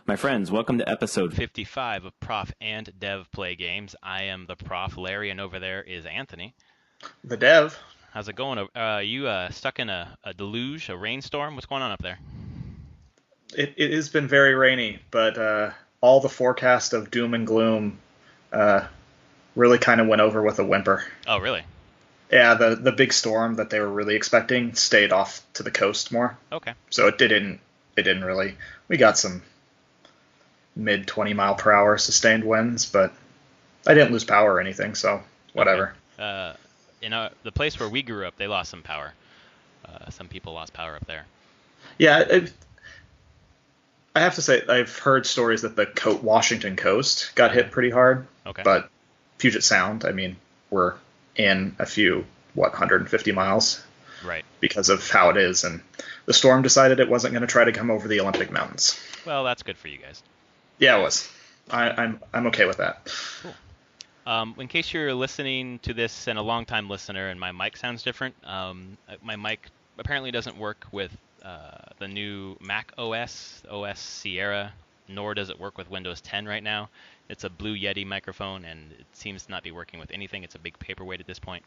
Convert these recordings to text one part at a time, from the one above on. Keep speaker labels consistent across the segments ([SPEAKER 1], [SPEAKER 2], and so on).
[SPEAKER 1] My friends, welcome to episode 55 of Prof and Dev Play Games. I am the Prof, Larry, and over there is Anthony.
[SPEAKER 2] The dev.
[SPEAKER 1] How's it going? You stuck in a deluge, a rainstorm? What's going on up there?
[SPEAKER 2] It has been very rainy, but all the forecast of doom and gloom uh, really kind of went over with a whimper.
[SPEAKER 1] Oh, really?
[SPEAKER 2] Yeah, the big storm that they were really expecting stayed off to the coast more,
[SPEAKER 1] Okay.
[SPEAKER 2] so it didn't really. We got some mid 20 mile per hour sustained winds, but I didn't lose power or anything, so
[SPEAKER 1] Okay.
[SPEAKER 2] whatever.
[SPEAKER 1] Uh, the place where we grew up, they lost some power. Some people lost power up there.
[SPEAKER 2] Yeah, I have to say I've heard stories that the Washington coast got hit pretty hard,
[SPEAKER 1] Okay.
[SPEAKER 2] but Puget Sound, I mean, we're in a few 150 miles
[SPEAKER 1] Right.
[SPEAKER 2] because of how it is, and the storm decided it wasn't going to try to come over the Olympic Mountains.
[SPEAKER 1] Well, that's good for you guys.
[SPEAKER 2] Yeah, it was. I'm okay with that.
[SPEAKER 1] Cool. In case you're listening to this and a long-time listener and my mic sounds different, my mic apparently doesn't work with the new Mac OS Sierra, nor does it work with Windows 10 right now. It's a Blue Yeti microphone, and it seems to not be working with anything. It's a big paperweight at this point.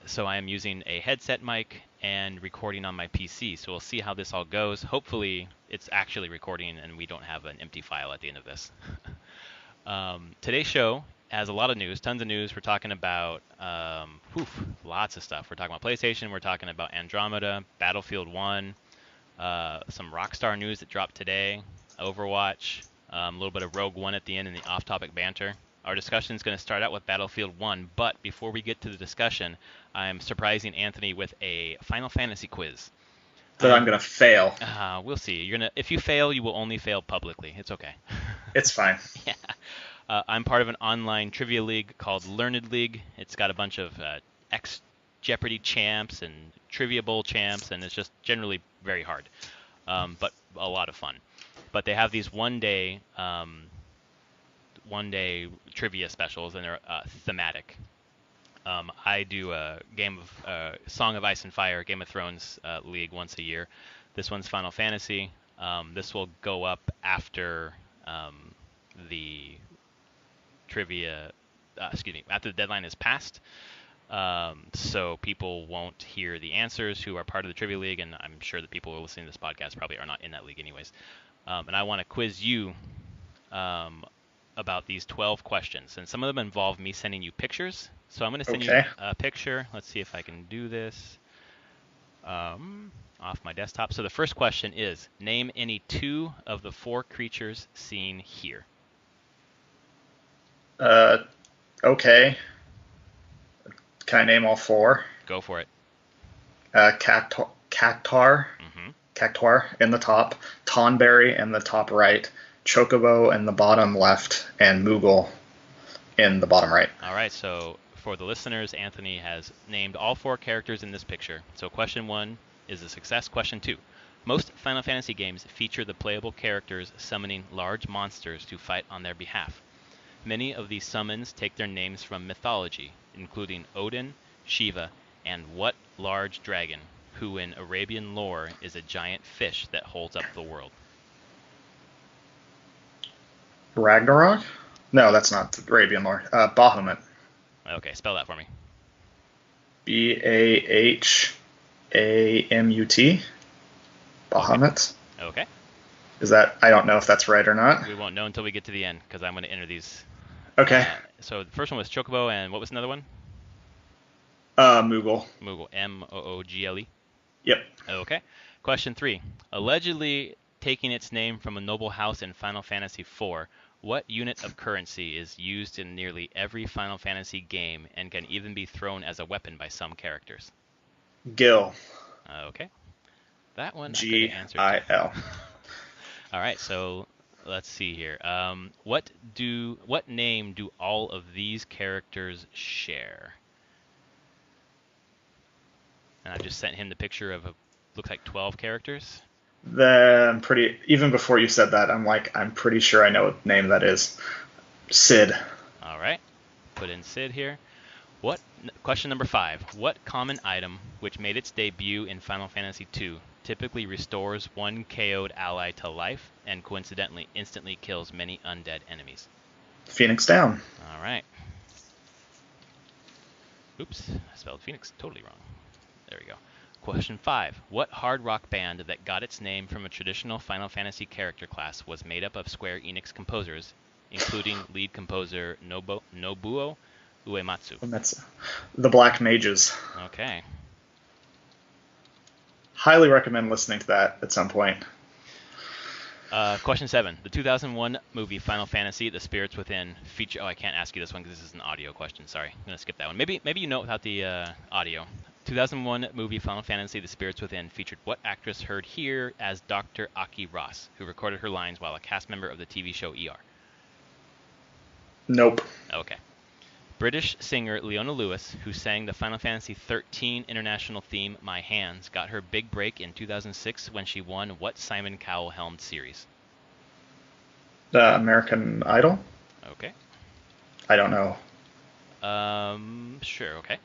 [SPEAKER 1] So I am using a headset mic and recording on my PC. So we'll see how this all goes. Hopefully it's actually recording and we don't have an empty file at the end of this. Today's show has a lot of news, tons of news. We're talking about lots of stuff. We're talking about PlayStation. We're talking about Andromeda, Battlefield 1, some Rockstar news that dropped today, Overwatch, a little bit of Rogue One at the end, and the off-topic banter. Our discussion is going to start out with Battlefield 1, but before we get to the discussion, I'm surprising Anthony with a Final Fantasy quiz.
[SPEAKER 2] But I'm going to fail.
[SPEAKER 1] We'll see. If you fail, you will only fail publicly. It's okay.
[SPEAKER 2] It's fine.
[SPEAKER 1] Yeah. I'm part of an online trivia league called Learned League. It's got a bunch of ex-Jeopardy champs and Trivia Bowl champs, and it's just generally very hard, but a lot of fun. But they have these one-day trivia specials, and they're thematic. I do a game of Song of Ice and Fire, Game of Thrones league once a year. This one's Final Fantasy. This will go up after the trivia, after the deadline is passed. So people won't hear the answers who are part of the trivia league, and I'm sure that people who are listening to this podcast probably are not in that league anyways. And I want to quiz you about these 12 questions, and some of them involve me sending you pictures. So I'm going to send you a picture. Let's see if I can do this off my desktop. So the first question is, name any two of the four creatures seen here.
[SPEAKER 2] Okay. Can I name all four?
[SPEAKER 1] Go for it.
[SPEAKER 2] Cactar.
[SPEAKER 1] Mm-hmm.
[SPEAKER 2] Cactuar in the top, Tonberry in the top right, Chocobo in the bottom left, and Moogle in the bottom right.
[SPEAKER 1] All right, so for the listeners, Anthony has named all four characters in this picture. So question 1 is a success. Question 2. Most Final Fantasy games feature the playable characters summoning large monsters to fight on their behalf. Many of these summons take their names from mythology, including Odin, Shiva, and what large dragon, who in Arabian lore is a giant fish that holds up the world.
[SPEAKER 2] Ragnarok? No, that's not the Arabian lore. Bahamut.
[SPEAKER 1] Okay, spell that for me.
[SPEAKER 2] Bahamut. Bahamut?
[SPEAKER 1] Okay.
[SPEAKER 2] Is that, I don't know if that's right or not.
[SPEAKER 1] We won't know until we get to the end, because I'm going to enter these.
[SPEAKER 2] Okay.
[SPEAKER 1] So the first one was Chocobo, and what was another one?
[SPEAKER 2] Moogle.
[SPEAKER 1] Moogle, Moogle.
[SPEAKER 2] Yep.
[SPEAKER 1] Okay. Question 3. Allegedly taking its name from a noble house in Final Fantasy IV, what unit of currency is used in nearly every Final Fantasy game and can even be thrown as a weapon by some characters?
[SPEAKER 2] Gil.
[SPEAKER 1] Okay. That one
[SPEAKER 2] Gil.
[SPEAKER 1] All right, so let's see here. What name do all of these characters share? And I just sent him the picture of looks like 12 characters.
[SPEAKER 2] Even before you said that, I'm pretty sure I know what name that is. Sid.
[SPEAKER 1] All right. Put in Sid here. Question number 5. What common item, which made its debut in Final Fantasy II, typically restores one KO'd ally to life and coincidentally instantly kills many undead enemies?
[SPEAKER 2] Phoenix Down.
[SPEAKER 1] All right. Oops, I spelled Phoenix totally wrong. There we go. Question 5. What hard rock band that got its name from a traditional Final Fantasy character class was made up of Square Enix composers, including lead composer Nobuo Uematsu?
[SPEAKER 2] And that's the Black Mages.
[SPEAKER 1] Okay.
[SPEAKER 2] Highly recommend listening to that at some point.
[SPEAKER 1] Question 7. The 2001 movie Final Fantasy: The Spirits Within feature. Oh, I can't ask you this one because this is an audio question. Sorry, I'm gonna skip that one. Maybe you know it without the audio. 2001 movie Final Fantasy: The Spirits Within featured what actress heard here as Dr. Aki Ross, who recorded her lines while a cast member of the TV show ER?
[SPEAKER 2] Nope.
[SPEAKER 1] Okay. British singer Leona Lewis, who sang the Final Fantasy XIII international theme My Hands, got her big break in 2006 when she won what Simon Cowell-helmed series?
[SPEAKER 2] American Idol?
[SPEAKER 1] Okay.
[SPEAKER 2] I don't know.
[SPEAKER 1] Sure, okay.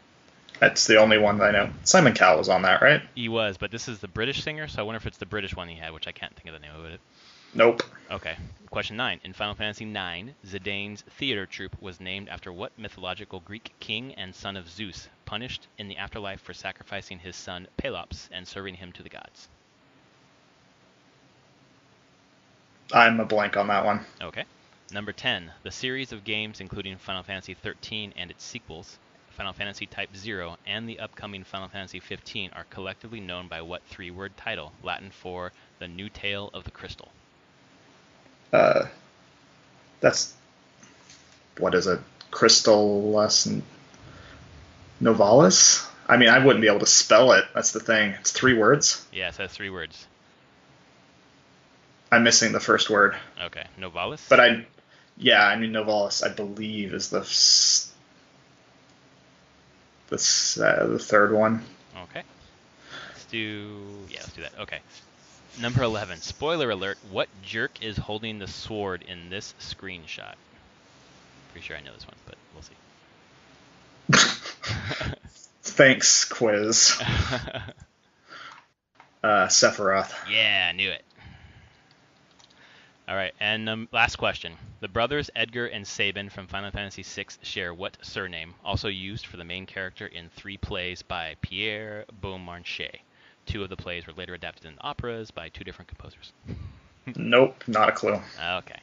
[SPEAKER 2] That's the only one that I know. Simon Cowell was on that, right?
[SPEAKER 1] He was, but this is the British singer, so I wonder if it's the British one he had, which I can't think of the name of it.
[SPEAKER 2] Nope.
[SPEAKER 1] Okay. Question 9. In Final Fantasy IX, Zidane's theater troupe was named after what mythological Greek king and son of Zeus, punished in the afterlife for sacrificing his son Pelops and serving him to the gods?
[SPEAKER 2] I'm a blank on that one.
[SPEAKER 1] Okay. Number 10. The series of games including Final Fantasy XIII and its sequels, Final Fantasy Type 0, and the upcoming Final Fantasy 15 are collectively known by what three-word title, Latin for the New Tale of the Crystal?
[SPEAKER 2] That's, what is it? Crystallis Novalis? I mean, I wouldn't be able to spell it. That's the thing. It's 3 words.
[SPEAKER 1] Yes, that's 3 words.
[SPEAKER 2] I'm missing the first word.
[SPEAKER 1] Okay. Novalis?
[SPEAKER 2] But I mean, Novalis, I believe, is the third one.
[SPEAKER 1] Okay. Let's do that. Okay. Number 11. Spoiler alert. What jerk is holding the sword in this screenshot? Pretty sure I know this one, but we'll see.
[SPEAKER 2] Thanks, quiz. Sephiroth.
[SPEAKER 1] Yeah, I knew it. All right, and last question. The brothers Edgar and Sabin from Final Fantasy VI share what surname, also used for the main character in 3 plays by Pierre Beaumarchais? 2 of the plays were later adapted into operas by 2 different composers.
[SPEAKER 2] Nope, not a clue.
[SPEAKER 1] Okay.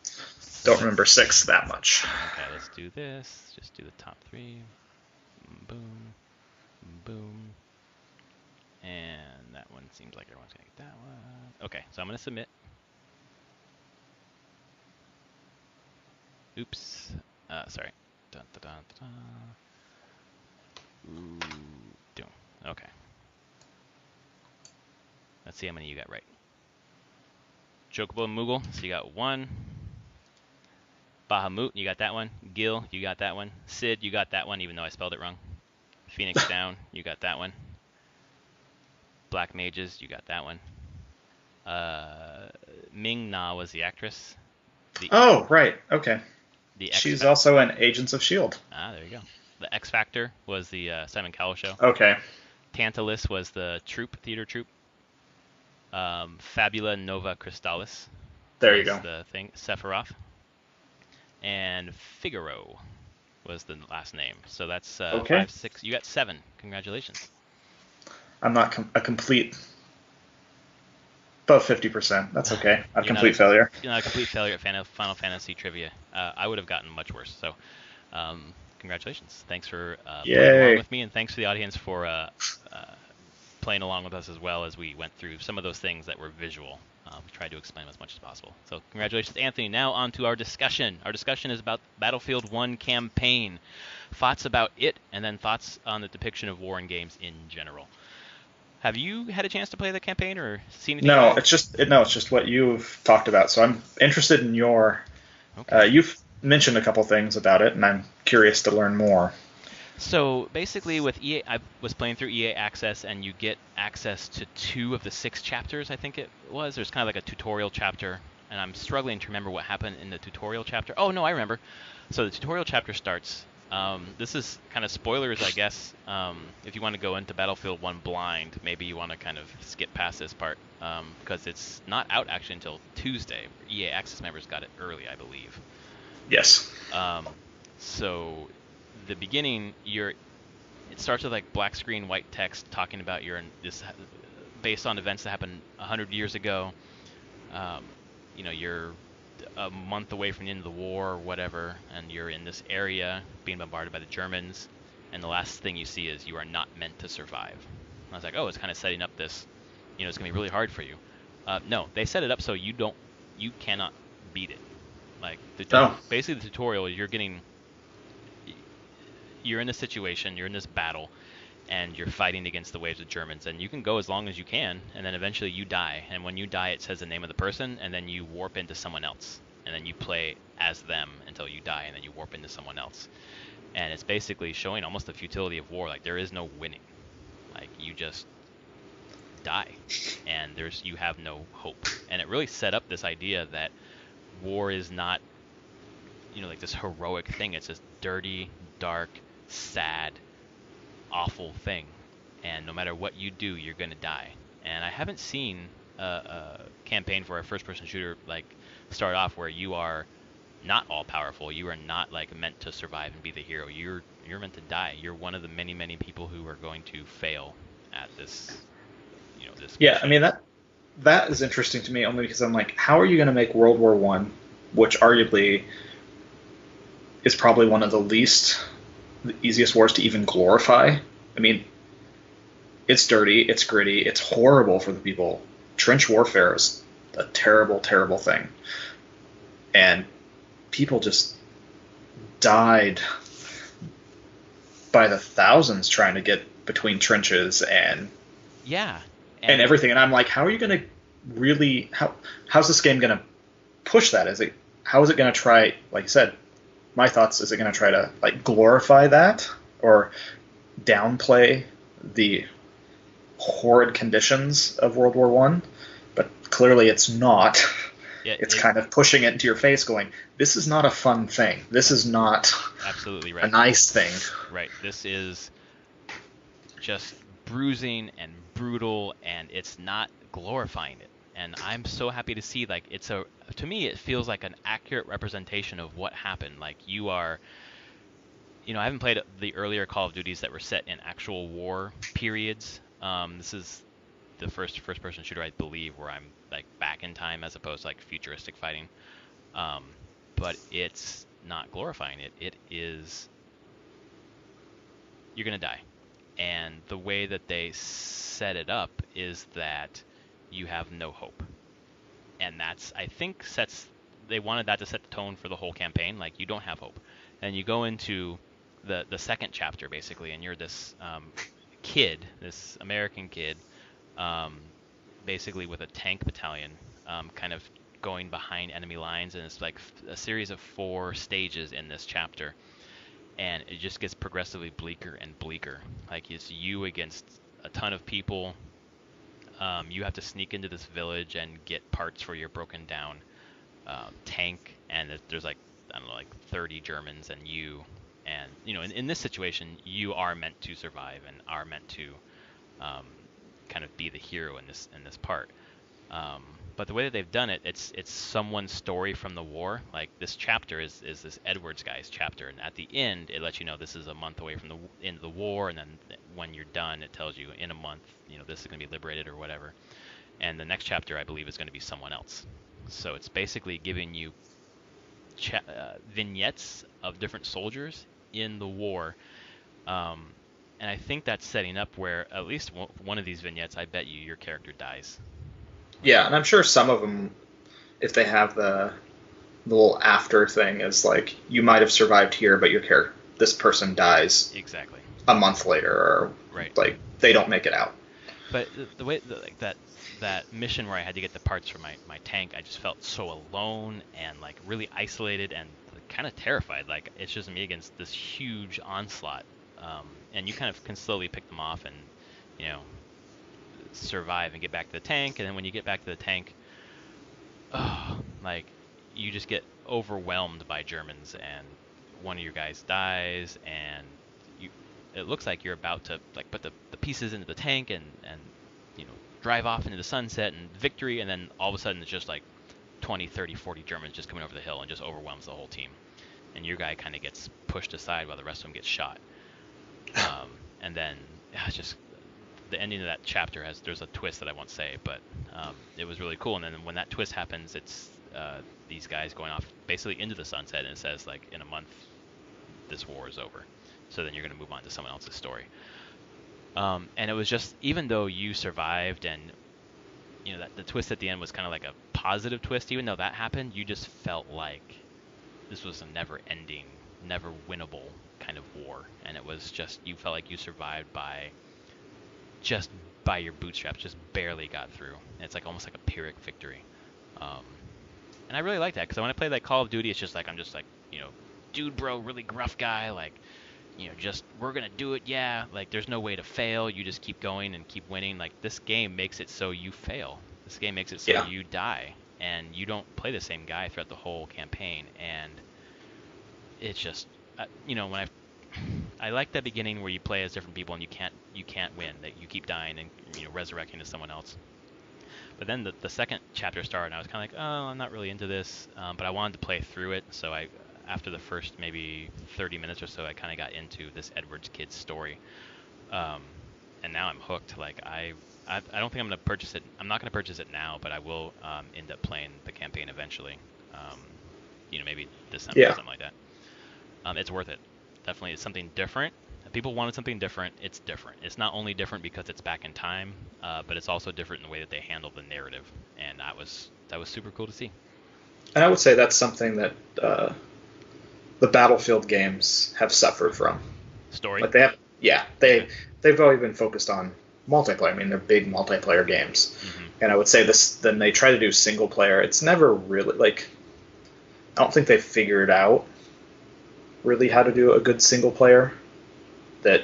[SPEAKER 2] Don't remember 6 that much.
[SPEAKER 1] Okay, let's do this. Just do the top 3. Boom. Boom. And that one seems like everyone's going to get that one. Okay, so I'm going to submit. Oops. Sorry. Dun, dun, dun, dun, dun. Ooh, doom. Okay. Let's see how many you got right. Chocobo and Moogle, so you got 1. Bahamut, you got that one. Gil, you got that one. Sid, you got that one, even though I spelled it wrong. Phoenix Down, you got that one. Black Mages, you got that one. Ming Na was the actress.
[SPEAKER 2] Oh, right. Okay.
[SPEAKER 1] She's
[SPEAKER 2] also in Agents of S.H.I.E.L.D.
[SPEAKER 1] Ah, there you go. The X Factor was the Simon Cowell show.
[SPEAKER 2] Okay.
[SPEAKER 1] Tantalus was the theater troupe. Fabula Nova Crystallis.
[SPEAKER 2] There you go.
[SPEAKER 1] The thing. Sephiroth. And Figaro was the last name. So that's
[SPEAKER 2] okay.
[SPEAKER 1] 5, 6. You got 7. Congratulations.
[SPEAKER 2] I'm not a complete... About 50%. That's okay. A complete failure.
[SPEAKER 1] You're not a complete failure at Final Fantasy trivia. I would have gotten much worse. So, congratulations. Thanks for playing along with me, and thanks to the audience for playing along with us as well as we went through some of those things that were visual. We tried to explain as much as possible. So, congratulations, Anthony. Now on to our discussion. Our discussion is about Battlefield 1 campaign. Thoughts about it, and then thoughts on the depiction of war in games in general. Have you had a chance to play the campaign or seen anything?
[SPEAKER 2] No, it's just what you've talked about. So I'm interested in your. Okay. You've mentioned a couple things about it, and I'm curious to learn more.
[SPEAKER 1] So basically, with EA, I was playing through EA Access, and you get access to 2 of the 6 chapters. I think it was. There's kind of like a tutorial chapter, and I'm struggling to remember what happened in the tutorial chapter. Oh no, I remember. So the tutorial chapter starts. This is kind of spoilers, I guess. If you want to go into Battlefield 1 blind, maybe you want to kind of skip past this part because it's not out actually until Tuesday. EA Access members got it early, I believe.
[SPEAKER 2] Yes.
[SPEAKER 1] So the beginning, it starts with like black screen, white text talking about this based on events that happened 100 years ago. You're a month away from the end of the war or whatever, and you're in this area being bombarded by the Germans, and the last thing you see is you are not meant to survive. And I was like, oh, it's kind of setting up this, it's going to be really hard for you. No, they set it up so you cannot beat it. Like, basically the tutorial, you're in this situation, you're in this battle, and you're fighting against the waves of Germans, and you can go as long as you can, and then eventually you die. And when you die, it says the name of the person, and then you warp into someone else, and then you play as them until you die, and then you warp into someone else. And it's basically showing almost the futility of war. Like, there is no winning. Like, you just die, and you have no hope. And it really set up this idea that war is not, like this heroic thing. It's this dirty, dark, sad, awful thing, and no matter what you do, you're gonna die. And I haven't seen a campaign for a first-person shooter like start off where you are not all powerful. You are not like meant to survive and be the hero. You're meant to die. You're one of the many, many people who are going to fail at this. This.
[SPEAKER 2] Yeah, I mean that is interesting to me only because I'm like, how are you going to make World War One, which arguably is probably one of the easiest wars to even glorify? I mean, it's dirty, it's gritty, it's horrible for the people. Trench warfare is a terrible, terrible thing. And people just died by the thousands trying to get between trenches and everything. And I'm like, how are you going to really how's this game going to push that? How is it going to try, like you said, my thoughts, is it going to try to like glorify that or downplay the horrid conditions of World War One? But clearly it's not.
[SPEAKER 1] Yeah,
[SPEAKER 2] it's kind of pushing it into your face going, this is not a fun thing. This is not
[SPEAKER 1] absolutely right.
[SPEAKER 2] A nice thing. Right.
[SPEAKER 1] This is just bruising and brutal, and it's not glorifying it. And I'm so happy to see, like, to me, it feels like an accurate representation of what happened. Like, you are, I haven't played the earlier Call of Duties that were set in actual war periods. This is the first-person shooter, I believe, where I'm, like, back in time as opposed to, like, futuristic fighting. But it's not glorifying it. It is, you're going to die. And the way that they set it up is that you have no hope. And I think they wanted that to set the tone for the whole campaign. Like, you don't have hope. And you go into the second chapter, basically, and you're this kid, this American kid, basically with a tank battalion, kind of going behind enemy lines. And it's like a series of 4 stages in this chapter. And it just gets progressively bleaker and bleaker. Like, it's you against a ton of people. You have to sneak into this village and get parts for your broken down tank, and there's like, I don't know, like 30 Germans and you. And, in this situation, you are meant to survive and are meant to kind of be the hero in this part. But the way that they've done it, it's someone's story from the war. Like, this chapter is this Edwards guy's chapter, and at the end, it lets you know this is a month away from the end of the war, and then when you're done, it tells you in a month, this is going to be liberated or whatever. And the next chapter, I believe, is going to be someone else. So it's basically giving you vignettes of different soldiers in the war. And I think that's setting up where at least one of these vignettes, I bet your character dies.
[SPEAKER 2] Yeah, and I'm sure some of them, if they have the little after thing, is like, you might have survived here, but this person dies
[SPEAKER 1] exactly
[SPEAKER 2] a month later, or
[SPEAKER 1] right.
[SPEAKER 2] Like, they don't make it out.
[SPEAKER 1] But the way like that mission where I had to get the parts for my tank, I just felt so alone and like really isolated and kind of terrified. Like, it's just me against this huge onslaught, and you kind of can slowly pick them off and survive and get back to the tank. And then when you get back to the tank, like, you just get overwhelmed by Germans, and one of your guys dies, and it looks like you're about to like put the pieces into the tank and drive off into the sunset and victory, and then all of a sudden it's just like 20, 30, 40 Germans just coming over the hill and just overwhelms the whole team, and your guy kind of gets pushed aside while the rest of them get shot. And then it's just the ending of that chapter there's a twist that I won't say, but it was really cool. And then when that twist happens, it's these guys going off basically into the sunset, and it says like in a month this war is over. So then you're going to move on to someone else's story. And it was just, even though you survived, and that the twist at the end was kind of like a positive twist, even though that happened, you just felt like this was a never-ending, never winnable kind of war, and it was just, you felt like you survived by your bootstraps, just barely got through. And it's like almost like a Pyrrhic victory. And I really like that, because when I play like Call of Duty, it's just like I'm just like dude bro, really gruff guy, like just we're gonna do it, yeah. Like there's no way to fail. You just keep going and keep winning. Like this game makes it so you fail. This game makes it so you die, and you don't play the same guy throughout the whole campaign. And it's just when I like that beginning where you play as different people and you can't win. That you keep dying and resurrecting to someone else. But then the second chapter started, and I was kind of like, oh, I'm not really into this, but I wanted to play through it. So after the first maybe 30 minutes or so, I kind of got into this Edwards kid's story, and now I'm hooked. Like I don't think I'm gonna purchase it. I'm not gonna purchase it now, but I will end up playing the campaign eventually. Maybe December or something like that. It's worth it. Definitely, it's something different. If people wanted something different, it's different. It's not only different because it's back in time, but it's also different in the way that they handle the narrative, and that was super cool to see.
[SPEAKER 2] And I would say that's something that the Battlefield games have suffered from.
[SPEAKER 1] Story?
[SPEAKER 2] Like they've always been focused on multiplayer. I mean, they're big multiplayer games. Mm-hmm. And I would say then they try to do single player. It's never really, like, I don't think they've figured out really how to do a good single player that,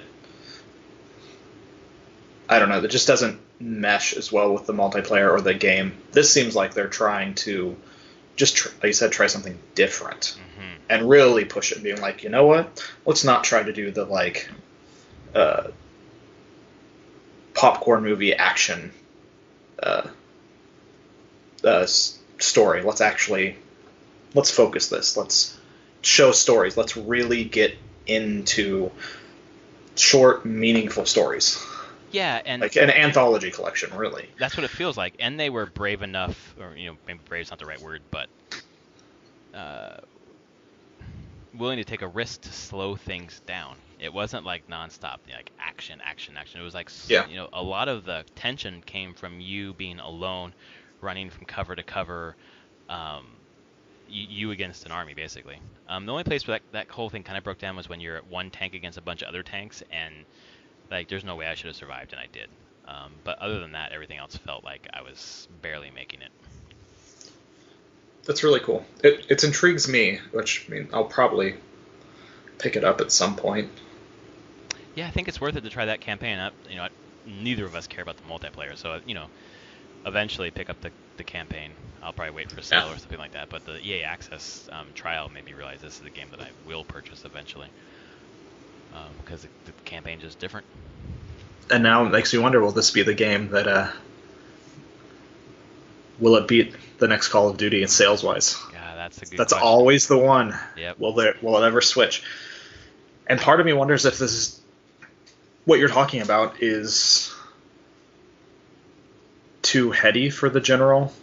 [SPEAKER 2] I don't know, that just doesn't mesh as well with the multiplayer or the game. This seems like they're trying to just, like you said, try something different. Mm-hmm. And really push it, being like, you know what? Let's not try to do the popcorn movie action story. Let's focus this. Let's show stories. Let's really get into short, meaningful stories.
[SPEAKER 1] Yeah, and
[SPEAKER 2] like an anthology collection, really.
[SPEAKER 1] That's what it feels like. And they were brave enough, or maybe brave is not the right word, but willing to take a risk to slow things down. It wasn't like nonstop, like action. It was like, a lot of the tension came from you being alone, running from cover to cover, you against an army, basically. The only place where that whole thing kind of broke down was when you're at one tank against a bunch of other tanks, and like there's no way I should have survived, and I did. But other than that, everything else felt like I was barely making it.
[SPEAKER 2] That's really cool. It intrigues me, which, I mean, I'll probably pick it up at some point.
[SPEAKER 1] Yeah, I think it's worth it to try that campaign. Neither of us care about the multiplayer, so eventually pick up the campaign. I'll probably wait for a sale or something like that. But the EA Access trial made me realize this is a game that I will purchase eventually, because the campaign's just different.
[SPEAKER 2] And now it makes me wonder: will this be the game that? Will it beat the next Call of Duty in sales wise?
[SPEAKER 1] Yeah, that's a good.
[SPEAKER 2] That's question. Always the one.
[SPEAKER 1] Yep.
[SPEAKER 2] Will it ever switch? And part of me wonders if this is what you're talking about is too heady for the general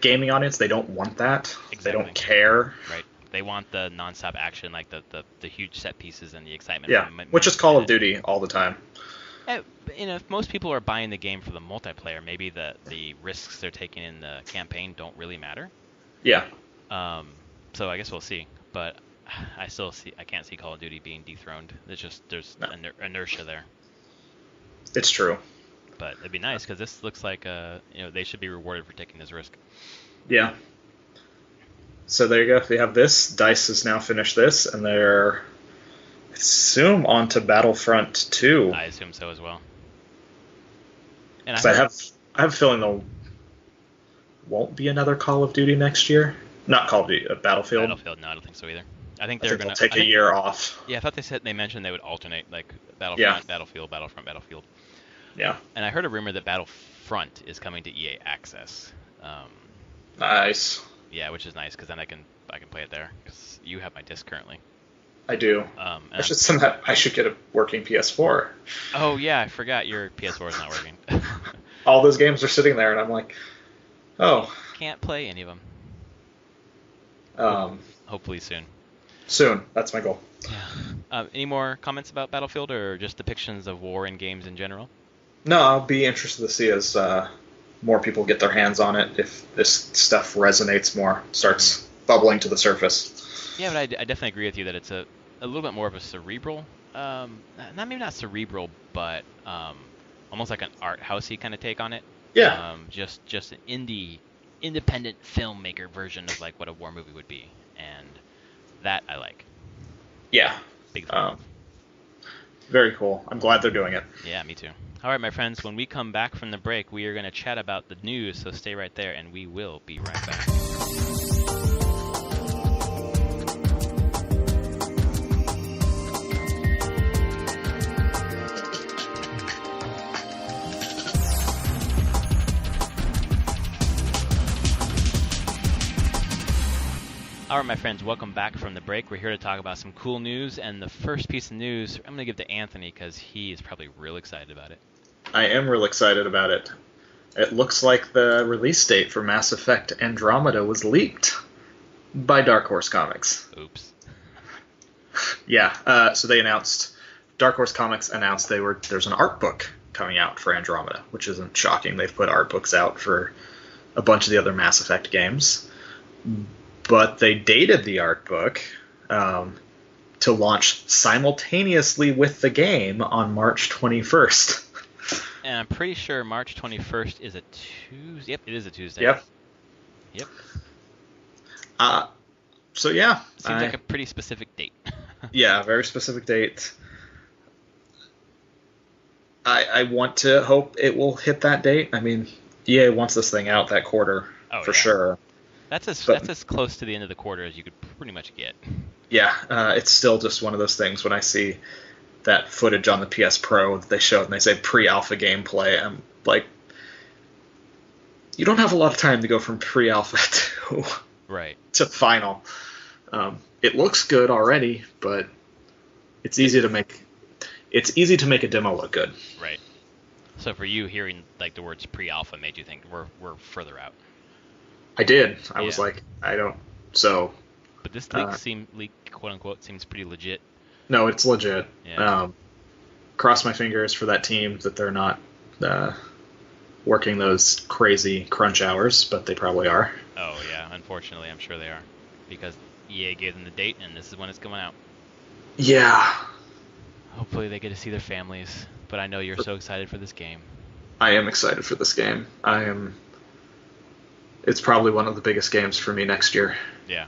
[SPEAKER 2] gaming audience. They don't want that. Exactly. They don't care.
[SPEAKER 1] Right. They want the nonstop action, like the huge set pieces and the excitement.
[SPEAKER 2] Yeah, which is Call of Duty all the time.
[SPEAKER 1] If most people are buying the game for the multiplayer, maybe the risks they're taking in the campaign don't really matter.
[SPEAKER 2] Yeah.
[SPEAKER 1] So I guess we'll see. But I can't see Call of Duty being dethroned. There's inertia there.
[SPEAKER 2] It's true.
[SPEAKER 1] But it'd be nice because this looks like they should be rewarded for taking this risk.
[SPEAKER 2] Yeah. So there you go. We have this. DICE has now finished this, and they're, I assume, on to Battlefront 2.
[SPEAKER 1] I assume so as well. And
[SPEAKER 2] I have a feeling there won't be another Call of Duty next year. Not Call of Duty, Battlefield.
[SPEAKER 1] Battlefield, no, I don't think so either. I think
[SPEAKER 2] I
[SPEAKER 1] they're
[SPEAKER 2] think they'll
[SPEAKER 1] gonna.
[SPEAKER 2] take a year off.
[SPEAKER 1] Yeah, I thought they mentioned they would alternate like
[SPEAKER 2] Yeah.
[SPEAKER 1] Battlefront, Battlefield, Battlefront, Battlefield.
[SPEAKER 2] Yeah.
[SPEAKER 1] And I heard a rumor that Battlefront is coming to EA Access. Um,
[SPEAKER 2] Nice.
[SPEAKER 1] yeah, which is nice because then I can play it there because you have my disc currently.
[SPEAKER 2] I do.
[SPEAKER 1] And
[SPEAKER 2] I should send that. I should get a working PS4.
[SPEAKER 1] Oh yeah, I forgot your PS4 is not working.
[SPEAKER 2] All those games are sitting there, and I'm like, oh.
[SPEAKER 1] Can't play any of them. Hopefully soon.
[SPEAKER 2] Soon. That's my goal.
[SPEAKER 1] Yeah. Any more comments about Battlefield or just depictions of war in games in general?
[SPEAKER 2] No, I'll be interested to see as more people get their hands on it, if this stuff resonates more, starts bubbling to the surface.
[SPEAKER 1] Yeah, but I definitely agree with you that it's a little bit more of a cerebral, not cerebral, but almost like an art housey kind of take on it.
[SPEAKER 2] Yeah.
[SPEAKER 1] Just an independent filmmaker version of like what a war movie would be, and that I like.
[SPEAKER 2] Yeah.
[SPEAKER 1] Big fan.
[SPEAKER 2] Very cool. I'm glad they're doing it.
[SPEAKER 1] Yeah, me too. All right, my friends, when we come back from the break, we are going to chat about the news, so stay right there, and we will be right back. All right, my friends, welcome back from the break. We're here to talk about some cool news, and the first piece of news I'm going to give to Anthony because he is probably real excited about it.
[SPEAKER 2] I am real excited about it. It looks like the release date for Mass Effect Andromeda was by Dark Horse Comics.
[SPEAKER 1] Oops.
[SPEAKER 2] Yeah, so they announced, Dark Horse Comics announced there's an art book coming out for Andromeda, which isn't shocking. They've put art books out for a bunch of the other Mass Effect games. But they dated the art book to launch simultaneously with the game on March 21st.
[SPEAKER 1] And I'm pretty sure March 21st is a Tuesday. Yep, it is a Tuesday.
[SPEAKER 2] Yep. So yeah.
[SPEAKER 1] Seems like a pretty specific date.
[SPEAKER 2] Yeah, very specific date. I want to hope it will hit that date. I mean, EA wants this thing out that quarter for sure.
[SPEAKER 1] That's as close to the end of the quarter as you could pretty much get.
[SPEAKER 2] Yeah, it's still just one of those things when I see that footage on the PS Pro that they showed and they say pre-alpha gameplay, I'm like, you don't have a lot of time to go from pre-alpha to final. It looks good already, but it's easy to make a demo look good.
[SPEAKER 1] Right. So for you, hearing like the words pre-alpha made you think we're further out.
[SPEAKER 2] I did. I was like, I don't. So.
[SPEAKER 1] But this leak, quote unquote, seems pretty legit.
[SPEAKER 2] No, it's legit.
[SPEAKER 1] Yeah.
[SPEAKER 2] Cross my fingers for that team that they're not working those crazy crunch hours, but they probably are.
[SPEAKER 1] Oh yeah, unfortunately, I'm sure they are, because EA gave them the date, and this is when it's coming out.
[SPEAKER 2] Yeah.
[SPEAKER 1] Hopefully they get to see their families. But I know you're so excited for this game.
[SPEAKER 2] I am excited for this game. It's probably one of the biggest games for me next year.
[SPEAKER 1] Yeah.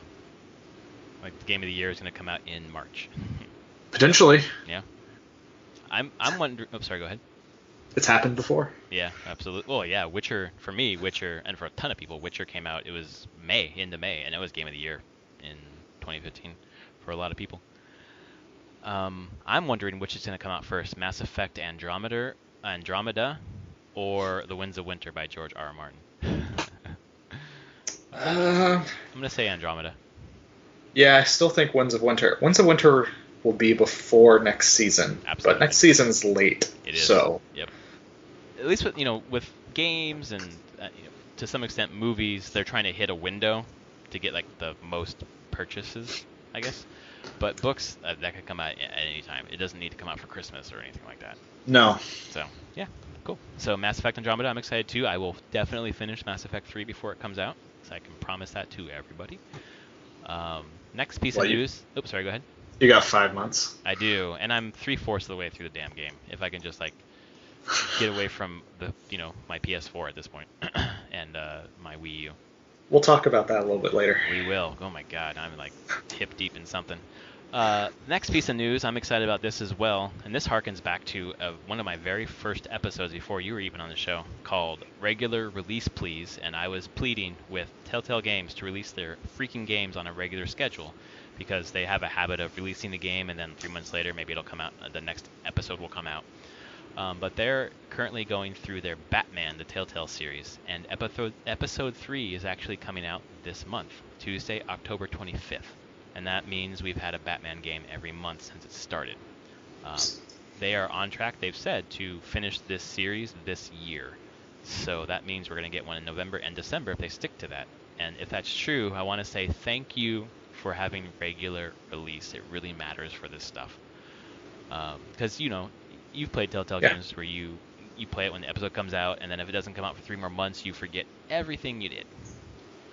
[SPEAKER 1] Like the game of the year is going to come out in March.
[SPEAKER 2] Potentially.
[SPEAKER 1] Yeah. I'm wondering. Oh, sorry. Go ahead.
[SPEAKER 2] It's happened before.
[SPEAKER 1] Yeah, absolutely. Well, yeah. Witcher, for me, and for a ton of people, Witcher came out. It was into May, and it was game of the year in 2015 for a lot of people. I'm wondering which is going to come out first: Mass Effect Andromeda, or The Winds of Winter by George R. R. Martin. I'm going to say Andromeda.
[SPEAKER 2] Yeah, I still think Winds of Winter. Winds of Winter will be before next season.
[SPEAKER 1] Absolutely.
[SPEAKER 2] But next season is late.
[SPEAKER 1] It is.
[SPEAKER 2] So.
[SPEAKER 1] Yep. At least with games and to some extent movies, they're trying to hit a window to get like the most purchases, I guess. But books, that could come out at any time. It doesn't need to come out for Christmas or anything like that.
[SPEAKER 2] No.
[SPEAKER 1] So, yeah, cool. So Mass Effect Andromeda, I'm excited too. I will definitely finish Mass Effect 3 before it comes out. So I can promise that to everybody. Next piece of news. Oops, sorry, go ahead.
[SPEAKER 2] You got 5 months.
[SPEAKER 1] I do, and I'm 3/4 of the way through the damn game. If I can just like get away from the my PS4 at this point and my Wii U.
[SPEAKER 2] We'll talk about that a little bit later.
[SPEAKER 1] We will. Oh my god, I'm like hip deep in something. Next piece of news, I'm excited about this as well, and this harkens back to one of my very first episodes before you were even on the show, called Regular Release Please, and I was pleading with Telltale Games to release their freaking games on a regular schedule, because they have a habit of releasing the game and then 3 months later maybe it'll come out, the next episode will come out. But they're currently going through their Batman, the Telltale series, and episode 3 is actually coming out this month, Tuesday, October 25th. And that means we've had a Batman game every month since it started. Um, they are on track, they've said, to finish this series this year. So that means we're going to get one in November and December if they stick to that. And if that's true, I want to say thank you for having regular release. It really matters for this stuff. Because, you've played Telltale
[SPEAKER 2] Yeah.
[SPEAKER 1] games where you play it when the episode comes out, and then if it doesn't come out for 3 more months, you forget everything you did.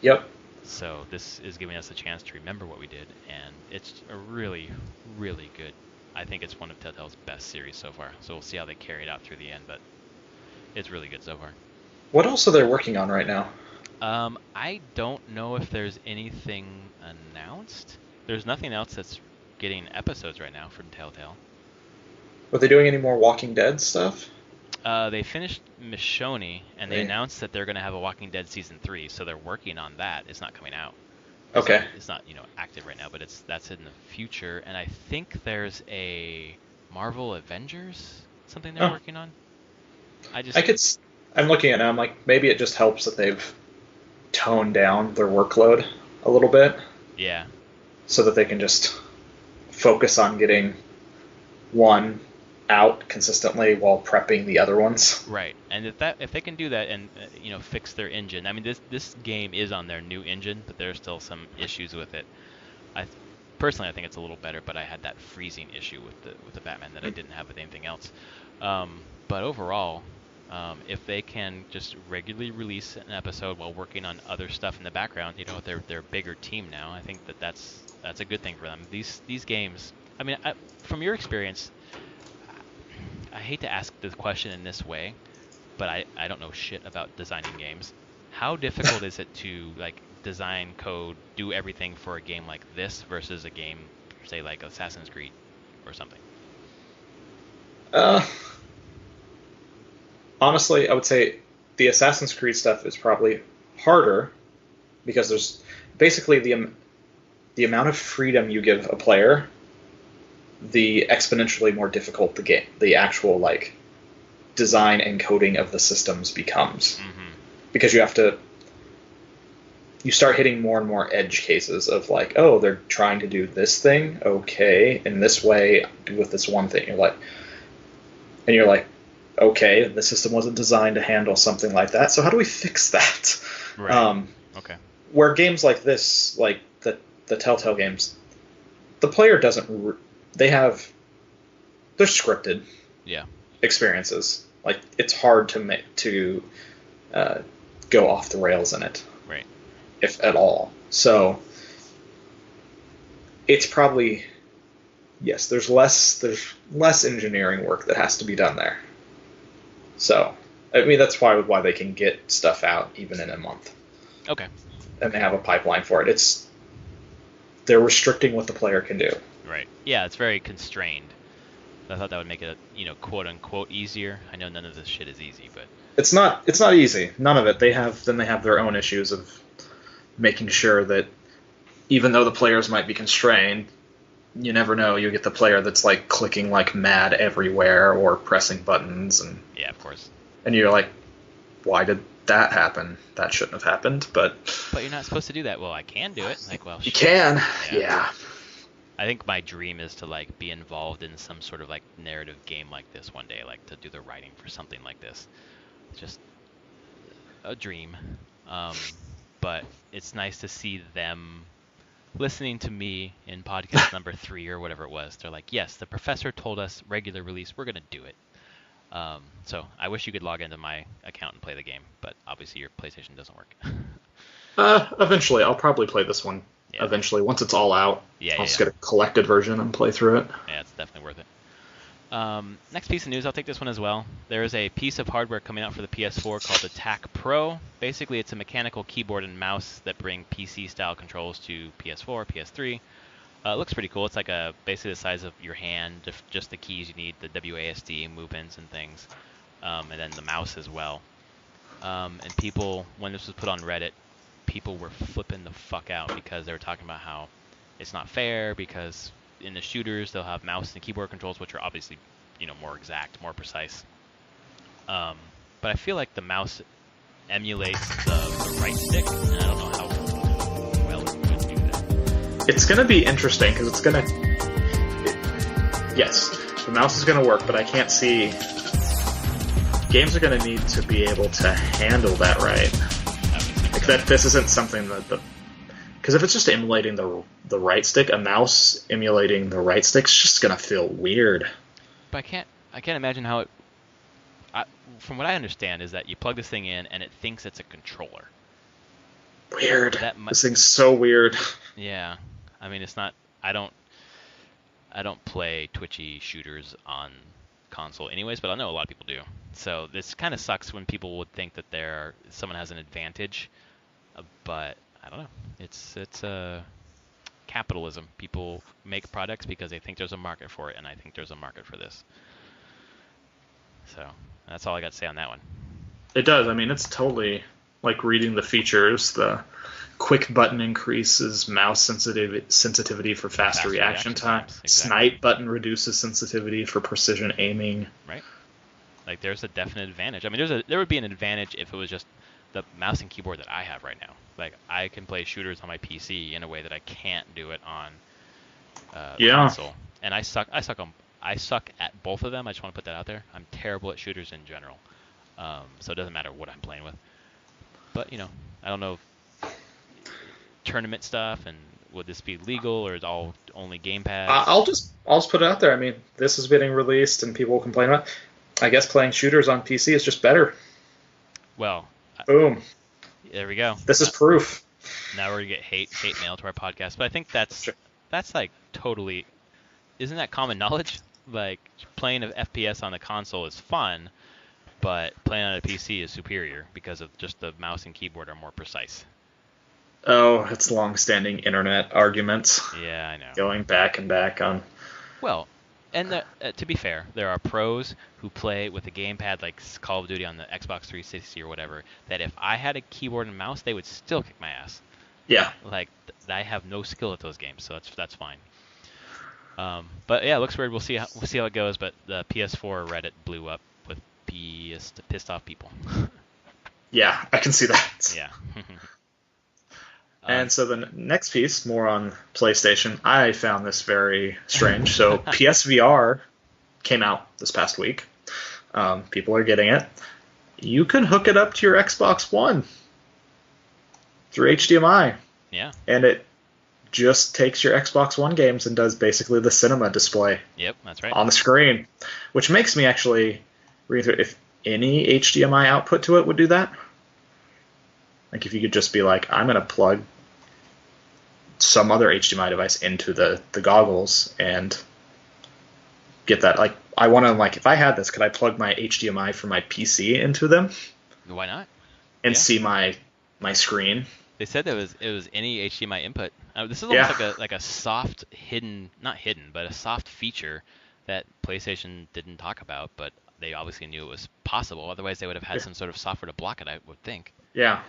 [SPEAKER 2] Yep.
[SPEAKER 1] So this is giving us a chance to remember what we did, and it's a really, really good. I think it's one of Telltale's best series so far. So we'll see how they carry it out through the end, but it's really good so far.
[SPEAKER 2] What else are they working on right now?
[SPEAKER 1] I don't know if there's anything announced. There's nothing else that's getting episodes right now from Telltale.
[SPEAKER 2] Are they doing any more Walking Dead stuff?
[SPEAKER 1] They finished Michonne, and they
[SPEAKER 2] Right.
[SPEAKER 1] announced that they're going to have a Walking Dead season 3, so they're working on that. It's not coming out.
[SPEAKER 2] Okay.
[SPEAKER 1] It's not active right now, but that's in the future. And I think there's a Marvel Avengers something they're
[SPEAKER 2] Oh.
[SPEAKER 1] working on.
[SPEAKER 2] I'm looking at it now. I'm like, maybe it just helps that they've toned down their workload a little bit
[SPEAKER 1] Yeah,
[SPEAKER 2] so that they can just focus on getting one out consistently while prepping the other ones.
[SPEAKER 1] right. And if they can do that and fix their engine. I mean, this game is on their new engine, but there's still some issues with it. Personally, I think it's a little better, but I had that freezing issue with the Batman that I didn't have with anything else. But overall, if they can just regularly release an episode while working on other stuff in the background, they're a bigger team now. I think that's a good thing for them. These games. I mean, from your experience, I hate to ask the question in this way, but I don't know shit about designing games. How difficult is it to design code, do everything for a game like this versus a game, say like Assassin's Creed or something?
[SPEAKER 2] Uh, Honestly, I would say the Assassin's Creed stuff is probably harder because there's basically the amount of freedom you give a player, the exponentially more difficult the actual design and coding of the systems becomes,
[SPEAKER 1] Mm-hmm.
[SPEAKER 2] because you start hitting more and more edge cases of oh, they're trying to do this thing, okay, in this way with this one thing. You're like, okay, the system wasn't designed to handle something like that, so how do we fix that?
[SPEAKER 1] Right. Okay.
[SPEAKER 2] Where games like this, like the Telltale games, the player doesn't. They're scripted
[SPEAKER 1] Yeah.
[SPEAKER 2] experiences. It's hard to go off the rails in it,
[SPEAKER 1] Right.
[SPEAKER 2] if at all. So it's probably, yes, there's less engineering work that has to be done there. So I mean that's why they can get stuff out even in a month.
[SPEAKER 1] Okay.
[SPEAKER 2] And they have a pipeline for it. They're restricting what the player can do.
[SPEAKER 1] Right. Yeah, it's very constrained. I thought that would make it, quote unquote easier. I know none of this shit is easy, but
[SPEAKER 2] It's not easy. None of it. They have their own issues of making sure that even though the players might be constrained, you never know. You get the player that's clicking like mad everywhere or pressing buttons, and
[SPEAKER 1] yeah, of course.
[SPEAKER 2] you're like, why did that happen? That shouldn't have happened. But
[SPEAKER 1] you're not supposed to do that. Well, I can do it. Well,
[SPEAKER 2] you
[SPEAKER 1] shit.
[SPEAKER 2] can.
[SPEAKER 1] Yeah.
[SPEAKER 2] Yeah.
[SPEAKER 1] I think my dream is to be involved in some sort of narrative game like this one day, to do the writing for something like this. It's just a dream. But it's nice to see them listening to me in podcast number 3 or whatever it was. They're like, yes, the professor told us regular release. We're going to do it. So I wish you could log into my account and play the game, but obviously your PlayStation doesn't work.
[SPEAKER 2] Eventually, I'll probably play this one.
[SPEAKER 1] Yeah.
[SPEAKER 2] Eventually, once it's all out,
[SPEAKER 1] Yeah,
[SPEAKER 2] I'll just get a collected version and play through it.
[SPEAKER 1] Yeah, it's definitely worth it. Next piece of news, I'll take this one as well. There is a piece of hardware coming out for the PS4 called the TAC Pro. Basically, it's a mechanical keyboard and mouse that bring PC-style controls to PS4, PS3. It looks pretty cool. It's like basically the size of your hand, just the keys you need, the WASD movements and things, and then the mouse as well. And people, when this was put on Reddit, people were flipping the fuck out because they were talking about how it's not fair because in the shooters they'll have mouse and keyboard controls, which are obviously, more exact, more precise. But I feel like the mouse emulates the right stick, and I don't know how well it would do that.
[SPEAKER 2] It's going to be interesting because it's going to... Yes, the mouse is going to work, but I can't see... Games are going to need to be able to handle that right. Like that, this isn't something that the... Because if it's just emulating the right stick, a mouse emulating the right stick's just going to feel weird.
[SPEAKER 1] But I can't imagine how it... from what I understand is that you plug this thing in and it thinks it's a controller.
[SPEAKER 2] Weird. This thing's so weird.
[SPEAKER 1] Yeah. I mean, it's not... I don't play twitchy shooters on console anyways, but I know a lot of people do. So this kind of sucks when people would think that someone has an advantage, but I don't know. It's capitalism. People make products because they think there's a market for it, and I think there's a market for this. So that's all I got to say on that one.
[SPEAKER 2] It does. I mean, it's totally like reading the features. The quick button increases mouse sensitivity for faster reaction time. Exactly. Snipe button reduces sensitivity for precision aiming.
[SPEAKER 1] Right. Like there's a definite advantage. I mean, there would be an advantage if it was just the mouse and keyboard that I have right now. Like I can play shooters on my PC in a way that I can't do it on the console. And I suck at both of them. I just want to put that out there. I'm terrible at shooters in general. So it doesn't matter what I'm playing with. But I don't know if tournament stuff and would this be legal or is it all only gamepads?
[SPEAKER 2] I'll just put it out there. I mean, this is getting released and people will complain about it. I guess playing shooters on PC is just better.
[SPEAKER 1] Well,
[SPEAKER 2] boom.
[SPEAKER 1] There we go.
[SPEAKER 2] This is proof.
[SPEAKER 1] Now we're gonna get hate mail to our podcast, but I think that's like totally. Isn't that common knowledge? Like playing an FPS on the console is fun, but playing on a PC is superior because of just the mouse and keyboard are more precise.
[SPEAKER 2] Oh, it's long-standing internet arguments.
[SPEAKER 1] Yeah, I know.
[SPEAKER 2] Going back and back on.
[SPEAKER 1] Well, and to be fair, there are pros who play with a gamepad like Call of Duty on the Xbox 360 or whatever, that if I had a keyboard and mouse, they would still kick my ass.
[SPEAKER 2] Yeah.
[SPEAKER 1] Like, I have no skill at those games, so that's fine. But yeah, it looks weird. We'll see how it goes, but the PS4 Reddit blew up with pissed off people.
[SPEAKER 2] Yeah, I can see that.
[SPEAKER 1] Yeah.
[SPEAKER 2] And so the next piece, more on PlayStation, I found this very strange. So PSVR came out this past week. People are getting it. You can hook it up to your Xbox One through HDMI.
[SPEAKER 1] Yeah.
[SPEAKER 2] And it just takes your Xbox One games and does basically the cinema display.
[SPEAKER 1] Yep, that's right.
[SPEAKER 2] On the screen, which makes me actually read through if any HDMI output to it would do that. Like if you could just be like, I'm going to plug some other HDMI device into the goggles and get that. Like I want to, like, if I had this, could I plug my HDMI from my PC into them?
[SPEAKER 1] Why not?
[SPEAKER 2] And see my screen.
[SPEAKER 1] They said it was any HDMI input. This is almost like a soft not hidden, but a soft feature that PlayStation didn't talk about, but they obviously knew it was possible. Otherwise, they would have had some sort of software to block it, I would think.
[SPEAKER 2] Yeah.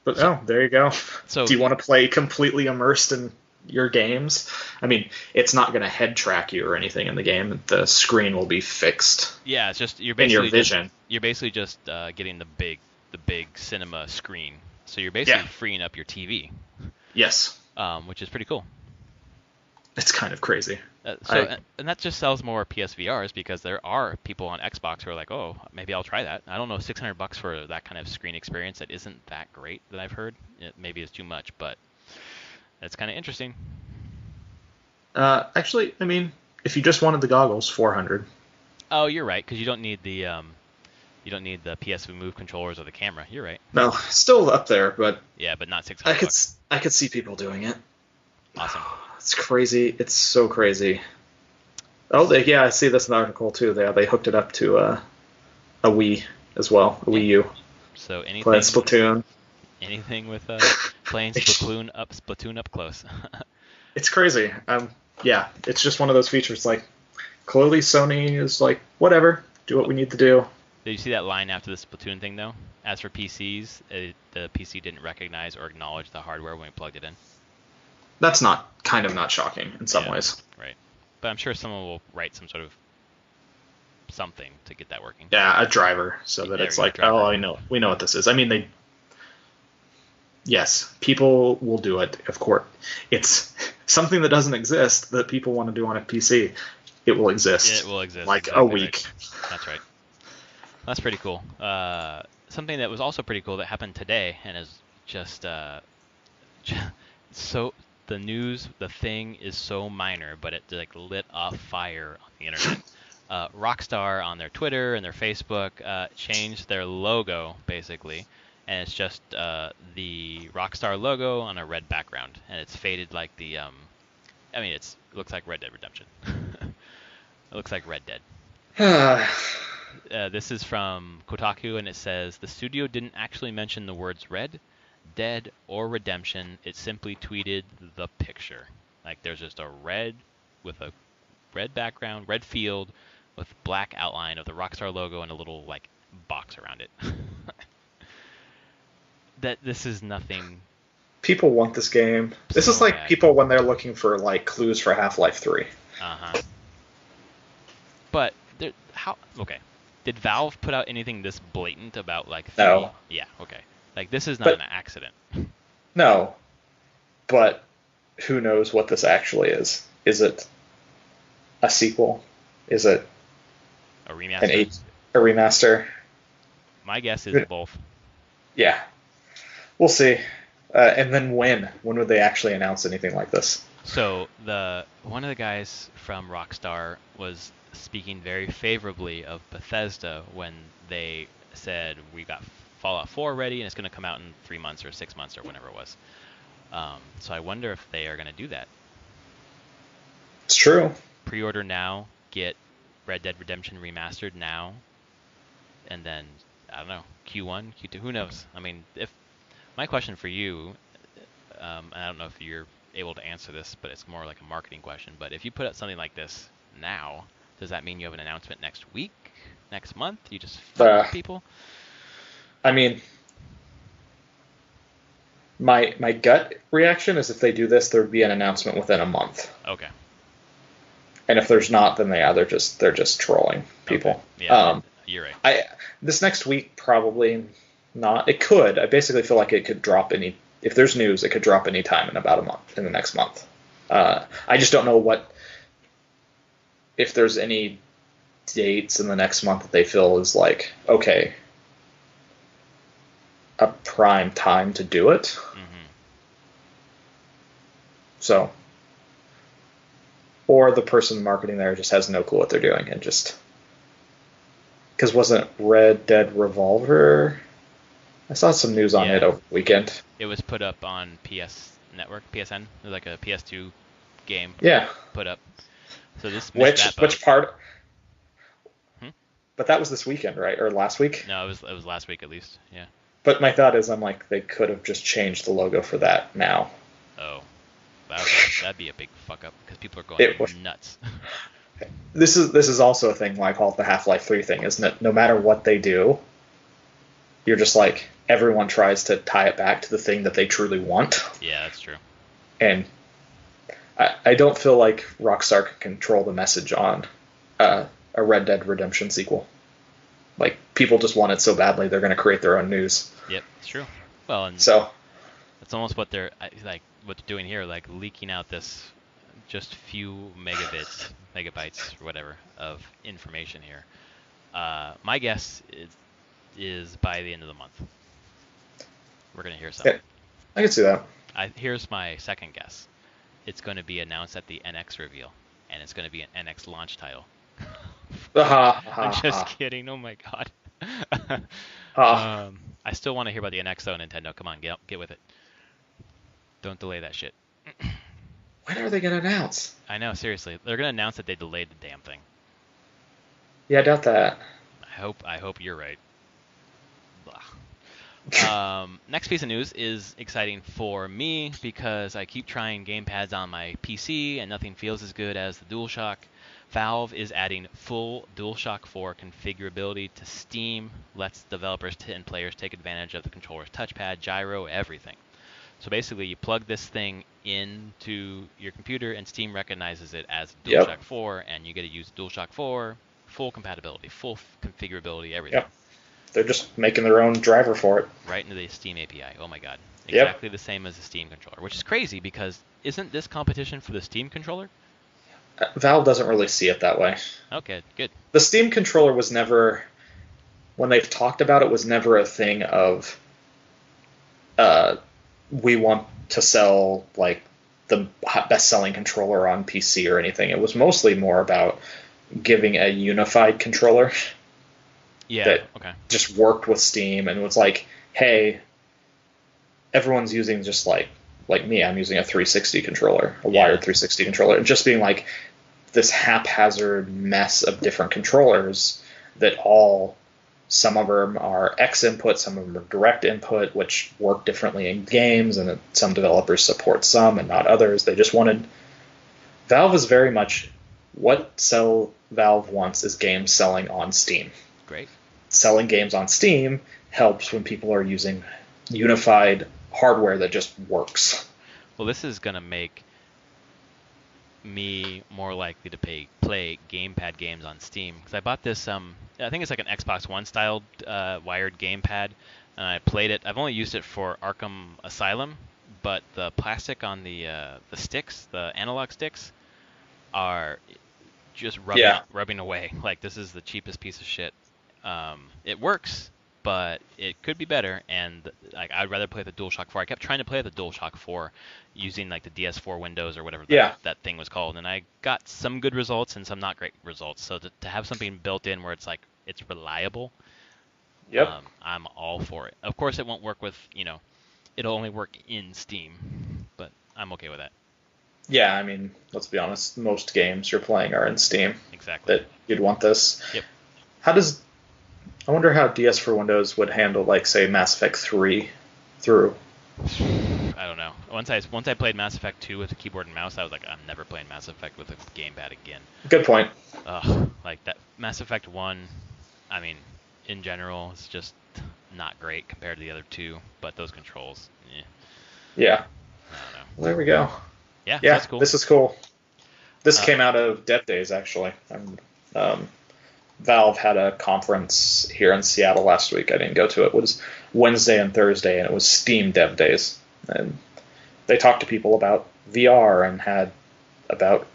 [SPEAKER 2] But there you go. So, do you want to play completely immersed in your games? I mean, it's not going to head track you or anything in the game. The screen will be fixed.
[SPEAKER 1] Yeah, it's just you're basically
[SPEAKER 2] in your vision.
[SPEAKER 1] You're basically just getting the big cinema screen. So you're basically freeing up your TV.
[SPEAKER 2] Yes.
[SPEAKER 1] Which is pretty cool.
[SPEAKER 2] It's kind of crazy.
[SPEAKER 1] And that just sells more PSVRs because there are people on Xbox who are like, oh, maybe I'll try that. I don't know, $600 for that kind of screen experience that isn't that great that I've heard. It maybe is too much, but that's kind of interesting.
[SPEAKER 2] Actually, I mean, if you just wanted the goggles, $400.
[SPEAKER 1] Oh, you're right, because you don't need the PS Move controllers or the camera. You're right.
[SPEAKER 2] No, still up there, but
[SPEAKER 1] yeah, but not $600.
[SPEAKER 2] I could see people doing it.
[SPEAKER 1] Awesome.
[SPEAKER 2] It's crazy. It's so crazy. Oh, I see this in the article too. They hooked it up to a Wii as well, a Wii U.
[SPEAKER 1] So anything
[SPEAKER 2] playing Splatoon.
[SPEAKER 1] Anything with playing Splatoon up close.
[SPEAKER 2] It's crazy. yeah, it's just one of those features. Like clearly, Sony is like, whatever, do what we need to do.
[SPEAKER 1] Did you see that line after the Splatoon thing though? As for PCs, the PC didn't recognize or acknowledge the hardware when we plugged it in.
[SPEAKER 2] That's not kind of not shocking in some
[SPEAKER 1] Yeah,
[SPEAKER 2] ways.
[SPEAKER 1] right. But I'm sure someone will write some sort of something to get that working.
[SPEAKER 2] Yeah, a driver, so that it's like, oh, we know what this is. I mean, yes, people will do it. Of course, it's something that doesn't exist that people want to do on a PC. It will exist.
[SPEAKER 1] It will exist.
[SPEAKER 2] Like
[SPEAKER 1] exactly
[SPEAKER 2] a week.
[SPEAKER 1] Right. That's right. That's pretty cool. Something that was also pretty cool that happened today and is just so the news, the thing is so minor, but it like lit a fire on the internet. Rockstar on their Twitter and their Facebook changed their logo basically, and it's just the Rockstar logo on a red background, and it's faded like the I mean, it looks like Red Dead Redemption. It looks like Red Dead. This is from Kotaku, and it says the studio didn't actually mention the words Red, Dead, or Redemption. It simply tweeted the picture. Like there's just a red with a red background, red field with black outline of the Rockstar logo and a little like box around it. That this is nothing.
[SPEAKER 2] People want this game. This is like
[SPEAKER 1] bad.
[SPEAKER 2] people when they're looking for like clues for Half-Life 3.
[SPEAKER 1] But how? Okay. Did Valve put out anything this blatant about like 3?
[SPEAKER 2] No.
[SPEAKER 1] Yeah. Okay. Like this is not an accident.
[SPEAKER 2] No, but who knows what this actually is? Is it a sequel? Is it
[SPEAKER 1] a remaster?
[SPEAKER 2] A remaster?
[SPEAKER 1] My guess is both.
[SPEAKER 2] Yeah, we'll see. And then when? When would they actually announce anything like this?
[SPEAKER 1] So one of the guys from Rockstar was speaking very favorably of Bethesda when they said we got Fallout 4 ready and it's going to come out in 3 months or 6 months or whenever it was. So I wonder if they are going to do that.
[SPEAKER 2] It's true.
[SPEAKER 1] Pre-order now, get Red Dead Redemption Remastered now, and then, I don't know, Q1, Q2, who knows? I mean, if my question for you, I don't know if you're able to answer this, but it's more like a marketing question, but if you put out something like this now, does that mean you have an announcement next week, next month? You just fuck with people?
[SPEAKER 2] I mean, my gut reaction is if they do this, there would be an announcement within a month.
[SPEAKER 1] Okay.
[SPEAKER 2] And if there's not, then they're just trolling people.
[SPEAKER 1] Okay. Yeah, you're right.
[SPEAKER 2] This next week probably not. It could. I basically feel like it could drop if there's news, it could drop any time in about a month, in the next month. I just don't know if there's any dates in the next month that they feel is like, okay, a prime time to do it.
[SPEAKER 1] Mm-hmm.
[SPEAKER 2] So, or the person marketing there just has no clue what they're doing and just, because wasn't Red Dead Revolver? I saw some news on it over the weekend.
[SPEAKER 1] It was put up on PS Network, PSN. It was like a PS2 game.
[SPEAKER 2] Yeah.
[SPEAKER 1] Put up. So this
[SPEAKER 2] which part? But that was this weekend, right? Or last week?
[SPEAKER 1] No, it was last week at least. Yeah.
[SPEAKER 2] But my thought is, I'm like, they could have just changed the logo for that now.
[SPEAKER 1] Oh, that'd be a big fuck up because people are going nuts.
[SPEAKER 2] This is also a thing why I call it the Half-Life 3 thing, isn't it? No matter what they do, you're just like, everyone tries to tie it back to the thing that they truly want.
[SPEAKER 1] Yeah, that's true.
[SPEAKER 2] And I don't feel like Rockstar can control the message on a Red Dead Redemption sequel. Like, people just want it so badly, they're going to create their own news.
[SPEAKER 1] Yep, it's true. Well, and
[SPEAKER 2] so
[SPEAKER 1] that's almost what they're doing here, like leaking out this just few megabytes, or whatever, of information here. My guess is by the end of the month, we're going to hear something.
[SPEAKER 2] Yeah, I can see that.
[SPEAKER 1] Here's my second guess. It's going to be announced at the NX reveal, and it's going to be an NX launch title. I'm just kidding. Oh my god. I still want to hear about the NX though, Nintendo. Come on, get with it. Don't delay that shit.
[SPEAKER 2] When are they going to announce?
[SPEAKER 1] I know, seriously. They're going to announce that they delayed the damn thing.
[SPEAKER 2] Yeah, I doubt that.
[SPEAKER 1] I hope you're right. Next piece of news is exciting for me because I keep trying gamepads on my PC and nothing feels as good as the DualShock. Valve is adding full DualShock 4 configurability to Steam, lets developers and players take advantage of the controller's touchpad, gyro, everything. So basically, you plug this thing into your computer, and Steam recognizes it as
[SPEAKER 2] Yep.
[SPEAKER 1] DualShock 4, and you get to use DualShock 4, full compatibility, full configurability, everything,
[SPEAKER 2] Yep. They're just making their own driver for it.
[SPEAKER 1] right into the Steam API. Oh my God,
[SPEAKER 2] Yep.
[SPEAKER 1] exactly the same as the Steam controller, which is crazy because isn't this competition for the Steam controller?
[SPEAKER 2] Valve doesn't really see it that way.
[SPEAKER 1] Okay, good.
[SPEAKER 2] The Steam controller was never, when they've talked about it, was never a thing of, we want to sell like the best-selling controller on PC or anything. It was mostly more about giving a unified controller
[SPEAKER 1] Yeah.
[SPEAKER 2] that
[SPEAKER 1] Okay.
[SPEAKER 2] just worked with Steam and was like, hey, everyone's using just like me, I'm using a 360 controller, a wired 360 controller, and just being like this haphazard mess of different controllers that all, some of them are X input, some of them are direct input, which work differently in games, and some developers support some and not others. They just wanted, Valve is very much what Valve wants is games selling on Steam.
[SPEAKER 1] Great.
[SPEAKER 2] Selling games on Steam helps when people are using unified hardware that just works.
[SPEAKER 1] Well, this is gonna make me more likely to play gamepad games on Steam because I bought this. I think it's like an Xbox One styled wired gamepad, and I played it. I've only used it for Arkham Asylum, but the plastic on the sticks, the analog sticks, are just rubbing away. Like this is the cheapest piece of shit. It works, but it could be better. And like I'd rather play the DualShock 4. I kept trying to play the DualShock 4 using like the DS4 Windows or whatever that thing was called, and I got some good results and some not great results. So to have something built in where it's like it's reliable,
[SPEAKER 2] Yep.
[SPEAKER 1] I'm all for it. Of course, it won't work with it'll only work in Steam, but I'm okay with that.
[SPEAKER 2] Yeah, I mean, let's be honest, most games you're playing are in Steam.
[SPEAKER 1] Exactly.
[SPEAKER 2] That you'd want this.
[SPEAKER 1] Yep.
[SPEAKER 2] I wonder how DS for Windows would handle, like, say, Mass Effect 3 through.
[SPEAKER 1] I don't know. Once I played Mass Effect 2 with a keyboard and mouse, I was like, I'm never playing Mass Effect with a gamepad again.
[SPEAKER 2] Good point.
[SPEAKER 1] Ugh, like that Mass Effect 1, I mean, in general, it's just not great compared to the other two, but those controls,
[SPEAKER 2] Yeah.
[SPEAKER 1] I don't know.
[SPEAKER 2] Well, there we go.
[SPEAKER 1] Yeah,
[SPEAKER 2] Yeah,
[SPEAKER 1] that's cool.
[SPEAKER 2] this is cool. This came out of Dev Days, actually. Valve had a conference here in Seattle last week. I didn't go to it. It was Wednesday and Thursday, and it was Steam Dev Days. And they talked to people about VR and had about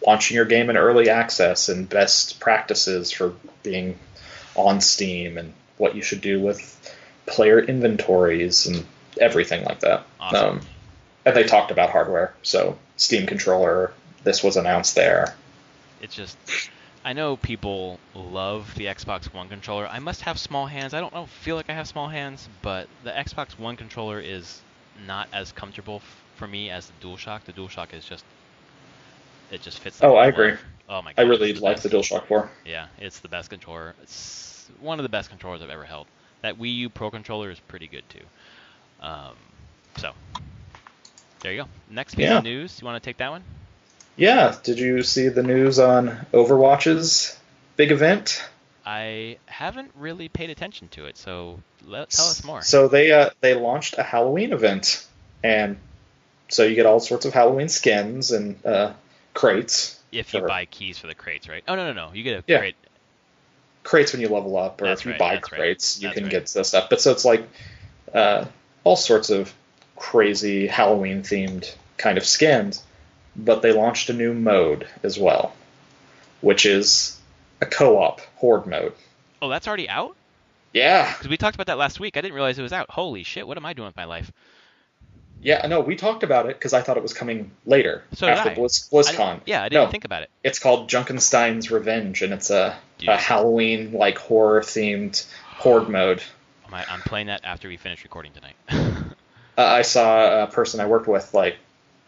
[SPEAKER 2] launching your game in early access and best practices for being on Steam and what you should do with player inventories and everything like that.
[SPEAKER 1] Awesome.
[SPEAKER 2] And they talked about hardware. So Steam controller, this was announced there.
[SPEAKER 1] It's just, I know people love the Xbox One controller. I must have small hands. I don't feel like I have small hands, but the Xbox One controller is not as comfortable for me as the DualShock. The DualShock is just, it just fits.
[SPEAKER 2] I agree.
[SPEAKER 1] Oh my god.
[SPEAKER 2] I really like the DualShock 4.
[SPEAKER 1] Yeah, it's the best controller. It's one of the best controllers I've ever held. That Wii U Pro controller is pretty good too. So there you go. Next piece of news. You want to take that one?
[SPEAKER 2] Yeah. Did you see the news on Overwatch's big event?
[SPEAKER 1] I haven't really paid attention to it, so tell us more.
[SPEAKER 2] So they launched a Halloween event, and so you get all sorts of Halloween skins and crates.
[SPEAKER 1] If you buy keys for the crates, right? Oh no, you get a crate.
[SPEAKER 2] Crates when you level up, or if you buy crates, you can get the stuff. But so it's like all sorts of crazy Halloween themed kind of skins. But they launched a new mode as well, which is a co-op horde mode.
[SPEAKER 1] Oh, that's already out?
[SPEAKER 2] Yeah.
[SPEAKER 1] Because we talked about that last week. I didn't realize it was out. Holy shit, what am I doing with my life?
[SPEAKER 2] Yeah, no, we talked about it because I thought it was coming later, after BlizzCon.
[SPEAKER 1] I didn't think about it.
[SPEAKER 2] It's called Junkenstein's Revenge, and it's a Halloween, like, horror-themed horde mode.
[SPEAKER 1] I'm playing that after we finish recording tonight.
[SPEAKER 2] I saw a person I worked with, like,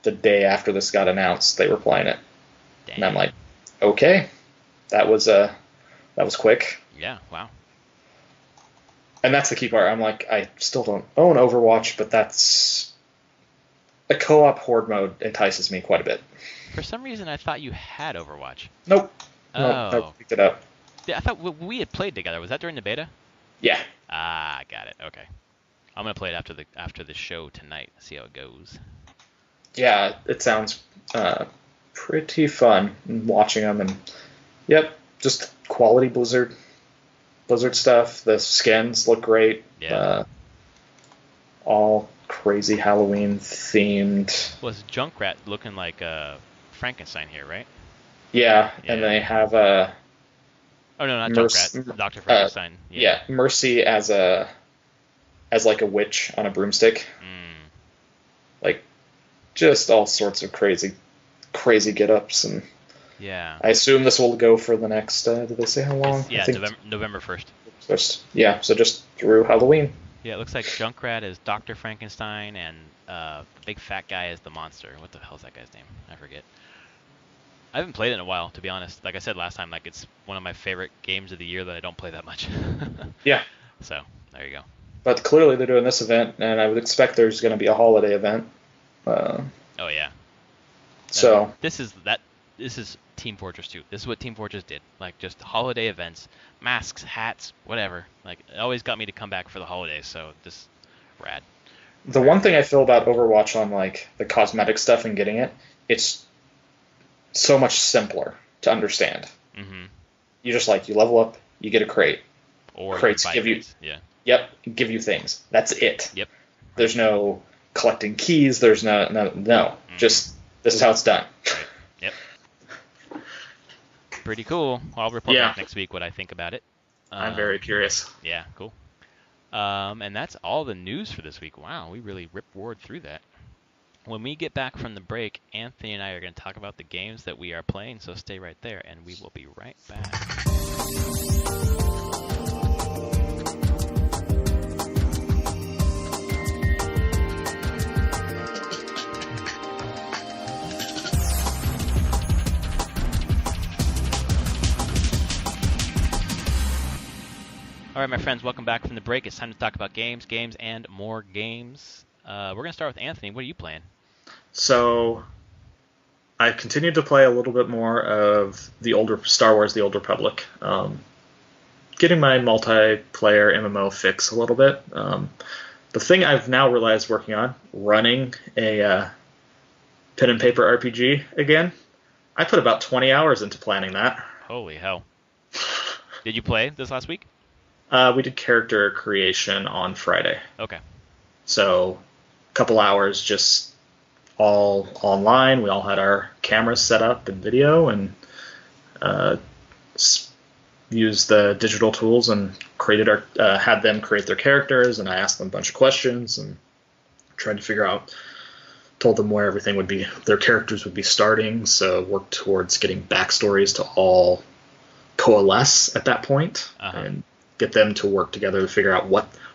[SPEAKER 2] the day after this got announced, they were playing it. Dang. And I'm like, okay, that was quick.
[SPEAKER 1] Yeah, wow.
[SPEAKER 2] And that's the key part. I'm like, I still don't own Overwatch, but that's a co-op horde mode entices me quite a bit.
[SPEAKER 1] For some reason, I thought you had Overwatch.
[SPEAKER 2] Nope. Nope. I
[SPEAKER 1] Oh.
[SPEAKER 2] picked it up.
[SPEAKER 1] Yeah, I thought we had played together. Was that during the beta?
[SPEAKER 2] Yeah.
[SPEAKER 1] Ah, got it. Okay. I'm gonna play it after the show tonight. See how it goes.
[SPEAKER 2] Yeah, it sounds pretty fun watching them, and yep, just quality Blizzard stuff. The skins look great.
[SPEAKER 1] Yeah.
[SPEAKER 2] All crazy Halloween themed.
[SPEAKER 1] Was Junkrat looking like Frankenstein here, right?
[SPEAKER 2] Yeah,
[SPEAKER 1] Yeah.
[SPEAKER 2] and they have
[SPEAKER 1] Oh no, not Junkrat. Dr. Frankenstein.
[SPEAKER 2] yeah, Mercy as like a witch on a broomstick. Like just all sorts of crazy get-ups, and
[SPEAKER 1] Yeah.
[SPEAKER 2] I assume this will go for the next. Did they say how long?
[SPEAKER 1] Yeah,
[SPEAKER 2] I think
[SPEAKER 1] November 1st.
[SPEAKER 2] so just through Halloween.
[SPEAKER 1] Yeah, it looks like Junkrat is Dr. Frankenstein, and the big fat guy is the monster. What the hell's that guy's name? I forget. I haven't played it in a while, to be honest. Like I said last time, like it's one of my favorite games of the year that I don't play that much.
[SPEAKER 2] Yeah.
[SPEAKER 1] So there you go.
[SPEAKER 2] But clearly they're doing this event, and I would expect there's going to be a holiday event.
[SPEAKER 1] Oh yeah.
[SPEAKER 2] So
[SPEAKER 1] this is Team Fortress 2. This is what Team Fortress did. Like just holiday events, masks, hats, whatever. Like it always got me to come back for the holidays. So this rad.
[SPEAKER 2] the one thing I feel about Overwatch on like the cosmetic stuff and getting it, it's so much simpler to understand.
[SPEAKER 1] Mm-hmm.
[SPEAKER 2] You just you level up, you get a crate.
[SPEAKER 1] Or
[SPEAKER 2] crates
[SPEAKER 1] you
[SPEAKER 2] give you
[SPEAKER 1] yeah.
[SPEAKER 2] Yep, give you things. That's it.
[SPEAKER 1] Yep.
[SPEAKER 2] There's no collecting keys. There's no.
[SPEAKER 1] Mm-hmm.
[SPEAKER 2] Just this is how it's done.
[SPEAKER 1] Right. Yep. Pretty cool. Well, I'll report back next week what I think about it.
[SPEAKER 2] I'm very curious.
[SPEAKER 1] Yeah, cool. And that's all the news for this week. Wow, we really rip-roared through that. When we get back from the break, Anthony and I are going to talk about the games that we are playing, so stay right there, and we will be right back. All right, my friends, welcome back from the break. It's time to talk about games, and more games. We're going to start with Anthony. What are you playing?
[SPEAKER 2] So, I continued to play a little bit more of the older Star Wars: The Old Republic. Getting my multiplayer MMO fix a little bit. The thing I've now realized working on, running a pen and paper RPG again, I put about 20 hours into planning that.
[SPEAKER 1] Holy hell. Did you play this last week?
[SPEAKER 2] We did character creation on Friday.
[SPEAKER 1] Okay.
[SPEAKER 2] So, a couple hours just all online. We all had our cameras set up and video, and used the digital tools and had them create their characters, and I asked them a bunch of questions and tried to figure out, told them where everything would be, their characters would be starting, so worked towards getting backstories to all coalesce at that point, and get them to work together to figure out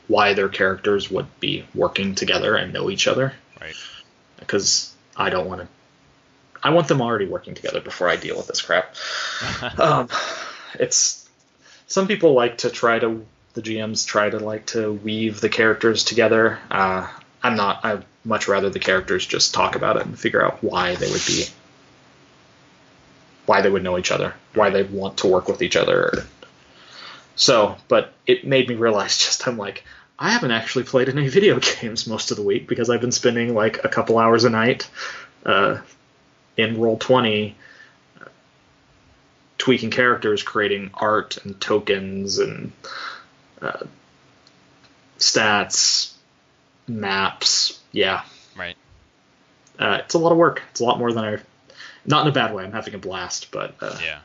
[SPEAKER 2] why their characters would be working together and know each other.
[SPEAKER 1] Right. Because
[SPEAKER 2] I want them already working together before I deal with this crap. Some people the GMs try to weave the characters together. I'm not. I'd much rather the characters just talk about it and figure out why they would know each other, why they want to work with each other. So, but it made me realize I haven't actually played any video games most of the week because I've been spending a couple hours a night in Roll20 tweaking characters, creating art and tokens and stats, maps. Yeah.
[SPEAKER 1] Right.
[SPEAKER 2] It's a lot of work. It's a lot more than not in a bad way. I'm having a blast, but
[SPEAKER 1] yeah.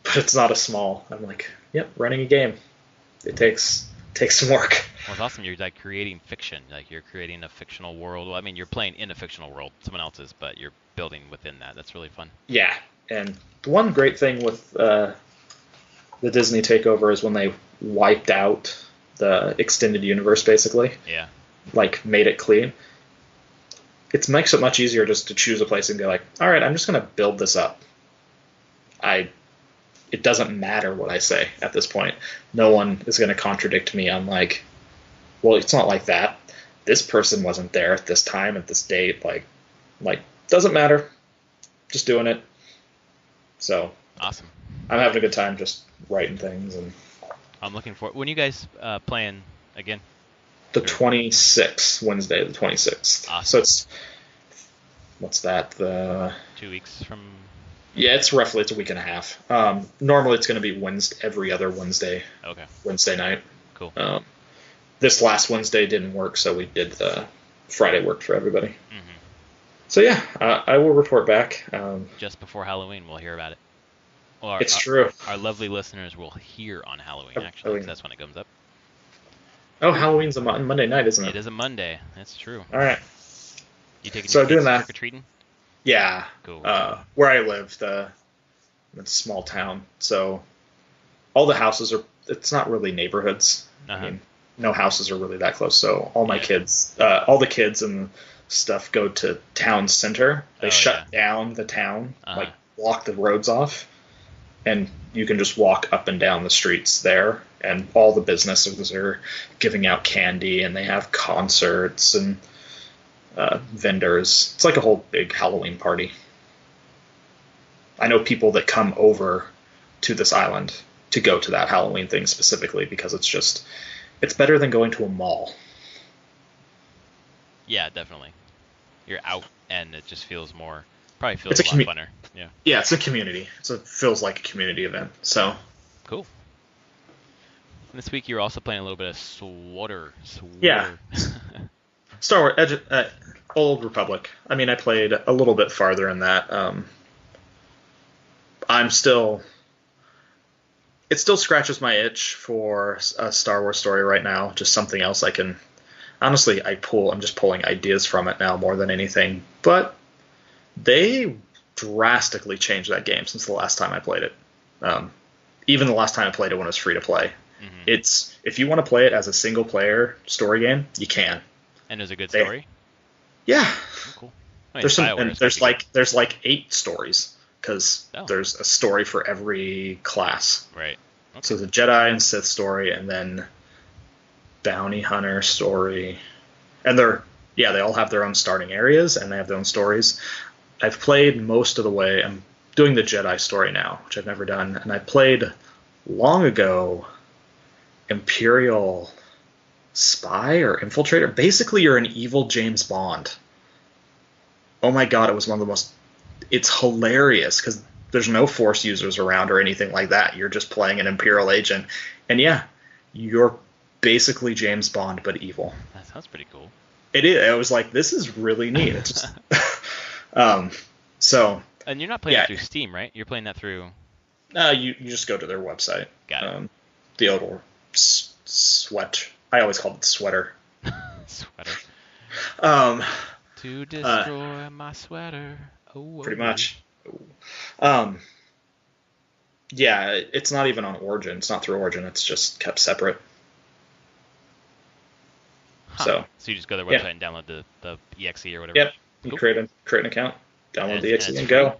[SPEAKER 2] But it's not a small. I'm running a game. It takes some work.
[SPEAKER 1] Well, it's awesome. You're creating fiction. You're creating a fictional world. Well, I mean, you're playing in a fictional world, someone else's, but you're building within that. That's really fun.
[SPEAKER 2] Yeah, and the one great thing with the Disney takeover is when they wiped out the extended universe, basically.
[SPEAKER 1] Yeah.
[SPEAKER 2] Made it clean. It makes it much easier just to choose a place and go all right, I'm just going to build this up. it doesn't matter what I say at this point. No one is going to contradict me on like, well, it's not like that. This person wasn't there at this time at this date. Like doesn't matter. Just doing it. So
[SPEAKER 1] Awesome.
[SPEAKER 2] I'm having a good time just writing things. And
[SPEAKER 1] I'm looking for. When you guys playing again?
[SPEAKER 2] the 26th, Wednesday, the 26th.
[SPEAKER 1] Awesome.
[SPEAKER 2] So it's, what's that?
[SPEAKER 1] 2 weeks from.
[SPEAKER 2] Yeah, it's a week and a half. Normally it's going to be every other Wednesday.
[SPEAKER 1] Okay.
[SPEAKER 2] Wednesday night.
[SPEAKER 1] Cool.
[SPEAKER 2] This last Wednesday didn't work, so we did the Friday worked for everybody.
[SPEAKER 1] Mm-hmm.
[SPEAKER 2] So yeah, I will report back.
[SPEAKER 1] Just before Halloween, we'll hear about it. Well,
[SPEAKER 2] it's true.
[SPEAKER 1] Our lovely listeners will hear on Halloween, actually, 'cause that's when it comes up.
[SPEAKER 2] Oh, Halloween's a Monday night, isn't it?
[SPEAKER 1] It is a Monday. That's true.
[SPEAKER 2] All right.
[SPEAKER 1] You taking
[SPEAKER 2] So
[SPEAKER 1] your
[SPEAKER 2] doing
[SPEAKER 1] kids
[SPEAKER 2] that.
[SPEAKER 1] trick-or-treating?
[SPEAKER 2] Yeah.
[SPEAKER 1] Cool.
[SPEAKER 2] Where I live, it's a small town, so all the houses are. It's not really neighborhoods.
[SPEAKER 1] Uh-huh.
[SPEAKER 2] I mean, no houses are really that close. So all my
[SPEAKER 1] Yeah.
[SPEAKER 2] kids, all the kids and stuff go to town center. They shut down the town, like block the roads off, and you can just walk up and down the streets there. And all the businesses are giving out candy, and they have concerts and vendors. It's like a whole big Halloween party. I know people that come over to this island to go to that Halloween thing specifically because it's better than going to a mall.
[SPEAKER 1] Yeah, definitely. You're out, and it just feels probably feels a lot funner. Yeah.
[SPEAKER 2] Yeah, it's a community. It feels like a community event. So
[SPEAKER 1] cool. And this week you're also playing a little bit of Swatter.
[SPEAKER 2] Yeah. Star Wars, Old Republic. I mean, I played a little bit farther in that. It still scratches my itch for a Star Wars story right now. Just something else I can. Honestly, I'm just pulling ideas from it now more than anything. But they drastically changed that game since the last time I played it. Even the last time I played it when it was free to play. Mm-hmm. If you want to play it as a single player story game, you can.
[SPEAKER 1] And there's a good story?
[SPEAKER 2] Yeah.
[SPEAKER 1] Oh, cool. I mean,
[SPEAKER 2] there's like 8 stories because there's a story for every class.
[SPEAKER 1] Right. Okay.
[SPEAKER 2] So there's a Jedi and Sith story, and then bounty hunter story, and they all have their own starting areas and they have their own stories. I've played most of the way. I'm doing the Jedi story now, which I've never done, and I played long ago Imperial spy or infiltrator. Basically, you're an evil James Bond. Oh my god, it was one of the most. It's hilarious because there's no Force users around or anything like that. You're just playing an Imperial agent, and yeah, you're basically James Bond but evil.
[SPEAKER 1] That sounds pretty cool.
[SPEAKER 2] It is. I was like, this is really neat. It's just, so.
[SPEAKER 1] And you're not playing it through Steam, right? You're playing that through.
[SPEAKER 2] You just go to their website.
[SPEAKER 1] Got it.
[SPEAKER 2] The old sweat. I always called it sweater.
[SPEAKER 1] Sweater. To destroy my sweater. Oh,
[SPEAKER 2] pretty much. Oh. Yeah, it's not even on Origin. It's not through Origin. It's just kept separate.
[SPEAKER 1] Huh. So you just go to their website and download the EXE or whatever.
[SPEAKER 2] Yep. You
[SPEAKER 1] cool.
[SPEAKER 2] create an account, download the EXE, and go.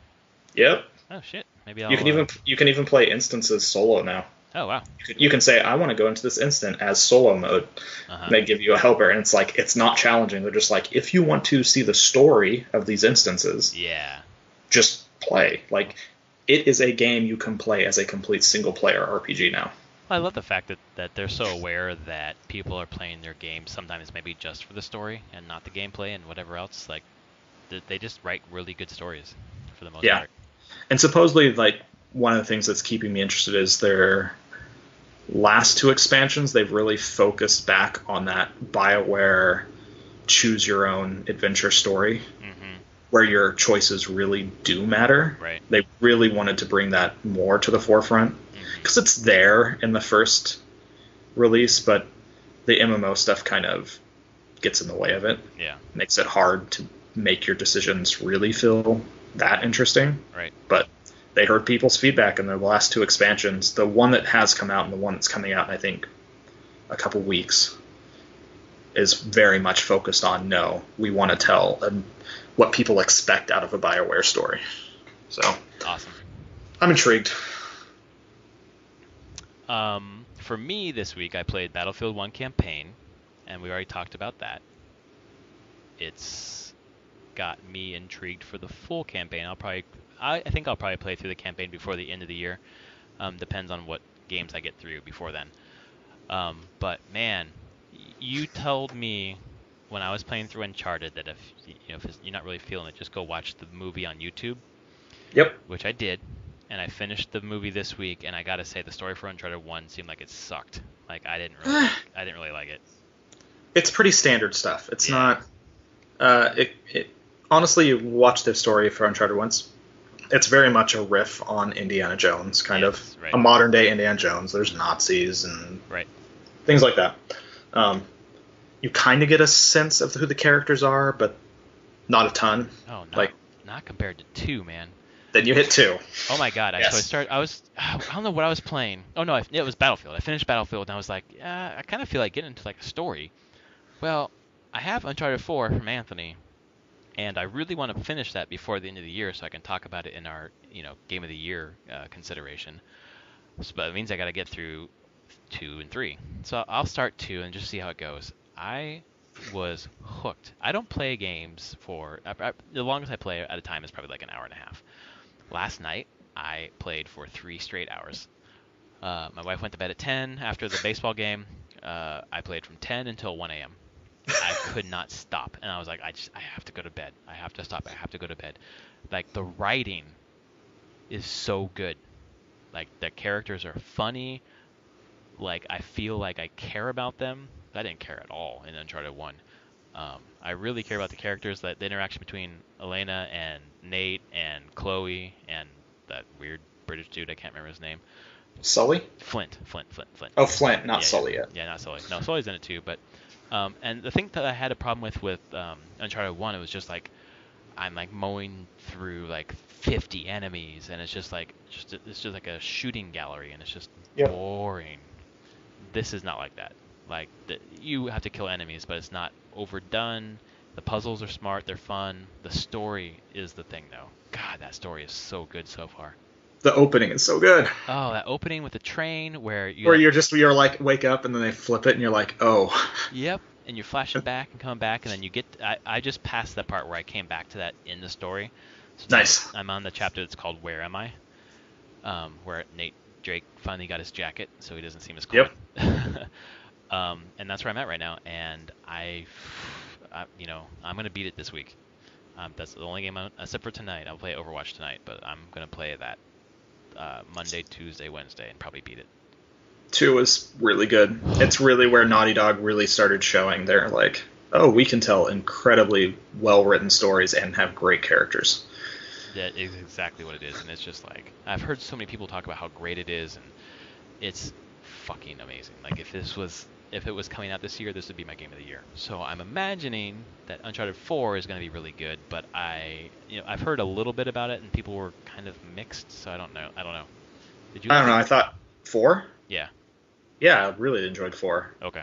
[SPEAKER 2] Yep.
[SPEAKER 1] Oh shit. Maybe I'll.
[SPEAKER 2] You can even play instances solo now.
[SPEAKER 1] Oh wow.
[SPEAKER 2] You can say, I want to go into this instant as solo mode. And they give you a helper, and it's like, it's not challenging. They're just like, if you want to see the story of these instances, just play. Like, it is a game you can play as a complete single player RPG now.
[SPEAKER 1] I love the fact that they're so aware that people are playing their games sometimes maybe just for the story and not the gameplay and whatever else. Like, they just write really good stories for the most part.
[SPEAKER 2] And supposedly, like, one of the things that's keeping me interested is their last 2 expansions. They've really focused back on that BioWare choose your own adventure story, where your choices really do matter.
[SPEAKER 1] Right.
[SPEAKER 2] They really wanted to bring that more to the forefront because it's there in the first release, but the MMO stuff kind of gets in the way of it.
[SPEAKER 1] Yeah.
[SPEAKER 2] Makes it hard to make your decisions really feel that interesting.
[SPEAKER 1] Right.
[SPEAKER 2] But they heard people's feedback in the last 2 expansions. The one that has come out and the one that's coming out in, I think, a couple weeks is very much focused on, no, we want to tell what people expect out of a BioWare story. So
[SPEAKER 1] awesome.
[SPEAKER 2] I'm intrigued.
[SPEAKER 1] For me this week, I played Battlefield 1 campaign, and we already talked about that. It's got me intrigued for the full campaign. I think I'll probably play through the campaign before the end of the year. Depends on what games I get through before then. But man, you told me when I was playing through Uncharted that if you're not really feeling it, just go watch the movie on YouTube.
[SPEAKER 2] Yep.
[SPEAKER 1] Which I did, and I finished the movie this week, and I gotta say the story for Uncharted 1 seemed like it sucked. Like I didn't really like it.
[SPEAKER 2] It's pretty standard stuff. It's
[SPEAKER 1] Yeah.
[SPEAKER 2] not. Honestly, you watch the story for Uncharted once. It's very much a riff on Indiana Jones, kind of
[SPEAKER 1] Right.
[SPEAKER 2] a modern day Indiana Jones. There's Nazis and
[SPEAKER 1] Right.
[SPEAKER 2] things like that. You kind of get a sense of who the characters are, but not a ton.
[SPEAKER 1] Oh, not compared to 2, man.
[SPEAKER 2] Then you hit 2.
[SPEAKER 1] Oh my God!
[SPEAKER 2] Yes.
[SPEAKER 1] I don't know what I was playing. Oh no, it was Battlefield. I finished Battlefield, and I was like, I kind of feel like getting into like a story. Well, I have Uncharted 4 from Anthony, and I really want to finish that before the end of the year, so I can talk about it in our Game of the Year consideration. But it means I got to get through 2 and 3. So I'll start 2 and just see how it goes. I was hooked. I don't play games for the longest I play at a time is probably like an hour and a half. Last night, I played for 3 straight hours. My wife went to bed at 10 after the baseball game. I played from 10 until 1 a.m. I could not stop, and I was like, I have to go to bed. I have to stop. I have to go to bed. Like the writing is so good. Like the characters are funny. Like I feel like I care about them. I didn't care at all in Uncharted 1. I really care about the characters, the interaction between Elena and Nate and Chloe and that weird British dude, I can't remember his name.
[SPEAKER 2] Sully?
[SPEAKER 1] Flint.
[SPEAKER 2] Oh, Flint, not
[SPEAKER 1] Yeah,
[SPEAKER 2] Sully yet.
[SPEAKER 1] Yeah, not Sully. No, Sully's in it too, but and the thing that I had a problem with Uncharted 1, it was just like I'm like mowing through like 50 enemies, and it's just like it's just like a shooting gallery, and it's just boring. This is not like that. Like you have to kill enemies, but it's not overdone. The puzzles are smart. They're fun. The story is the thing, though. God, that story is so good so far.
[SPEAKER 2] The opening is so good.
[SPEAKER 1] Oh, that opening with the train where
[SPEAKER 2] you're like wake up and then they flip it and you're like, oh.
[SPEAKER 1] Yep, and you're flashing back and coming back, and then you get. I just passed that part where I came back to that in the story. So
[SPEAKER 2] nice.
[SPEAKER 1] I'm on the chapter that's called "Where Am I?" Where Nate Drake finally got his jacket, so he doesn't seem as cold.
[SPEAKER 2] Yep.
[SPEAKER 1] And that's where I'm at right now, and I'm gonna beat it this week. That's the only game, except for tonight. I'll play Overwatch tonight, but I'm gonna play that Monday, Tuesday, Wednesday, and probably beat it.
[SPEAKER 2] 2 is really good. It's really where Naughty Dog really started showing their like, oh, we can tell incredibly well-written stories and have great characters.
[SPEAKER 1] That is exactly what it is, and it's just like I've heard so many people talk about how great it is, and it's fucking amazing. Like if it was coming out this year, this would be my game of the year. So I'm imagining that Uncharted 4 is going to be really good, but I've heard a little bit about it, and people were kind of mixed, so I don't know. Did you?
[SPEAKER 2] I don't know. I thought 4.
[SPEAKER 1] Yeah.
[SPEAKER 2] Yeah, I really enjoyed 4.
[SPEAKER 1] Okay.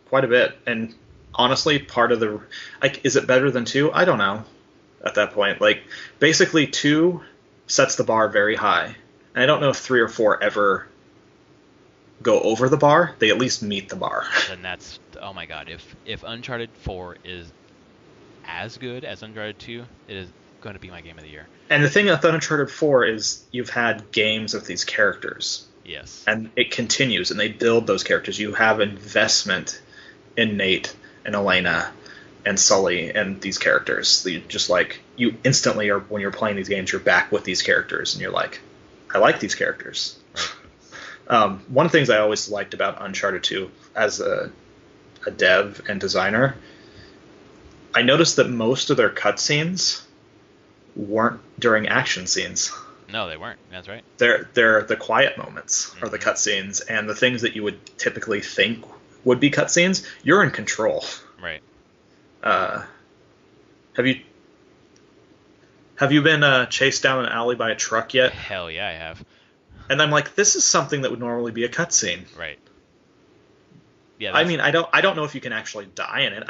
[SPEAKER 2] Quite a bit, and honestly, part of the is it better than 2? I don't know. At that point, like basically 2 sets the bar very high, and I don't know if 3 or 4 ever go over the bar. They at least meet the bar.
[SPEAKER 1] Then that's oh my god. If Uncharted 4 is as good as Uncharted 2, it is going to be my game of the year.
[SPEAKER 2] And the thing with Uncharted 4 is you've had games with these characters.
[SPEAKER 1] Yes.
[SPEAKER 2] And it continues, and they build those characters. You have investment in Nate and Elena and Sully and these characters. You instantly are, when you're playing these games, you're back with these characters, and you're like, I like these characters. Right. One of the things I always liked about Uncharted 2 as a dev and designer, I noticed that most of their cutscenes weren't during action scenes.
[SPEAKER 1] No, they weren't. That's right.
[SPEAKER 2] They're the quiet moments or the cutscenes, and the things that you would typically think would be cutscenes, you're in control.
[SPEAKER 1] Right.
[SPEAKER 2] Have you been chased down an alley by a truck yet?
[SPEAKER 1] Hell yeah, I have.
[SPEAKER 2] And I'm like, this is something that would normally be a cutscene.
[SPEAKER 1] Right. Yeah.
[SPEAKER 2] I mean, I don't know if you can actually die in it.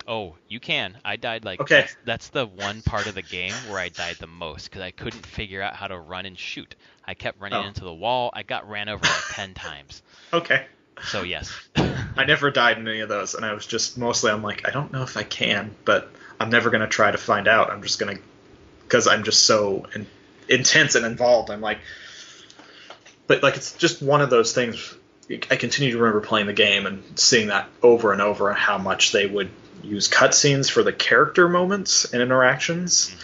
[SPEAKER 1] Oh, you can. I died like
[SPEAKER 2] Okay.
[SPEAKER 1] that's the one part of the game where I died the most because I couldn't figure out how to run and shoot. I kept running
[SPEAKER 2] Oh.
[SPEAKER 1] into the wall. I got ran over like 10 times.
[SPEAKER 2] Okay.
[SPEAKER 1] So yes.
[SPEAKER 2] I never died in any of those, and I was just mostly I'm like I don't know if I can, but I'm never gonna try to find out. I'm just gonna because I'm just so intense and involved. I'm like, but like it's just one of those things. I continue to remember playing the game and seeing that over and over, how much they would use cutscenes for the character moments and interactions,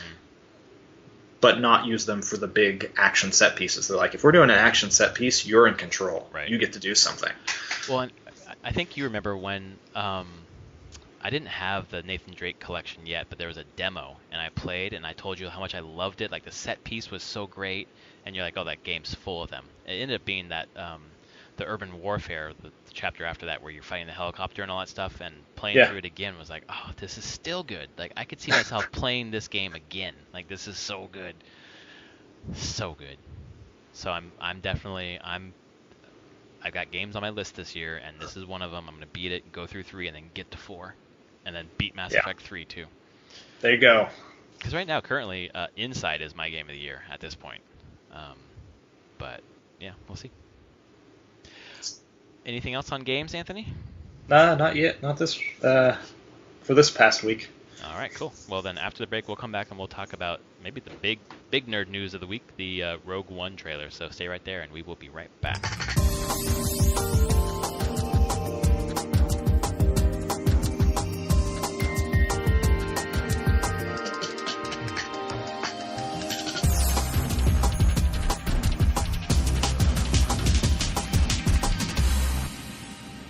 [SPEAKER 2] but not use them for the big action set pieces. They're like, if we're doing an action set piece, you're in control.
[SPEAKER 1] Right.
[SPEAKER 2] You get to do something.
[SPEAKER 1] Well, and I think you remember when I didn't have the Nathan Drake collection yet, but there was a demo, and I played, and I told you how much I loved it. Like, the set piece was so great, and you're like, oh, that game's full of them. It ended up being that the Urban Warfare, the chapter after that, where you're fighting the helicopter and all that stuff, and playing through it again was like, oh, this is still good. Like, I could see myself playing this game again. Like, this is so good. So good. So I'm definitely I've got games on my list this year, and this is one of them. I'm going to beat it, go through 3, and then get to 4. And then beat Mass Effect 3, too.
[SPEAKER 2] There you go.
[SPEAKER 1] Because right now, currently, Inside is my game of the year at this point. But, yeah, we'll see. Anything else on games, Anthony?
[SPEAKER 2] Nah, not yet. Not this, for this past week.
[SPEAKER 1] All right, cool. Well, then after the break, we'll come back and we'll talk about maybe the big nerd news of the week, the Rogue One trailer. So stay right there, and we will be right back.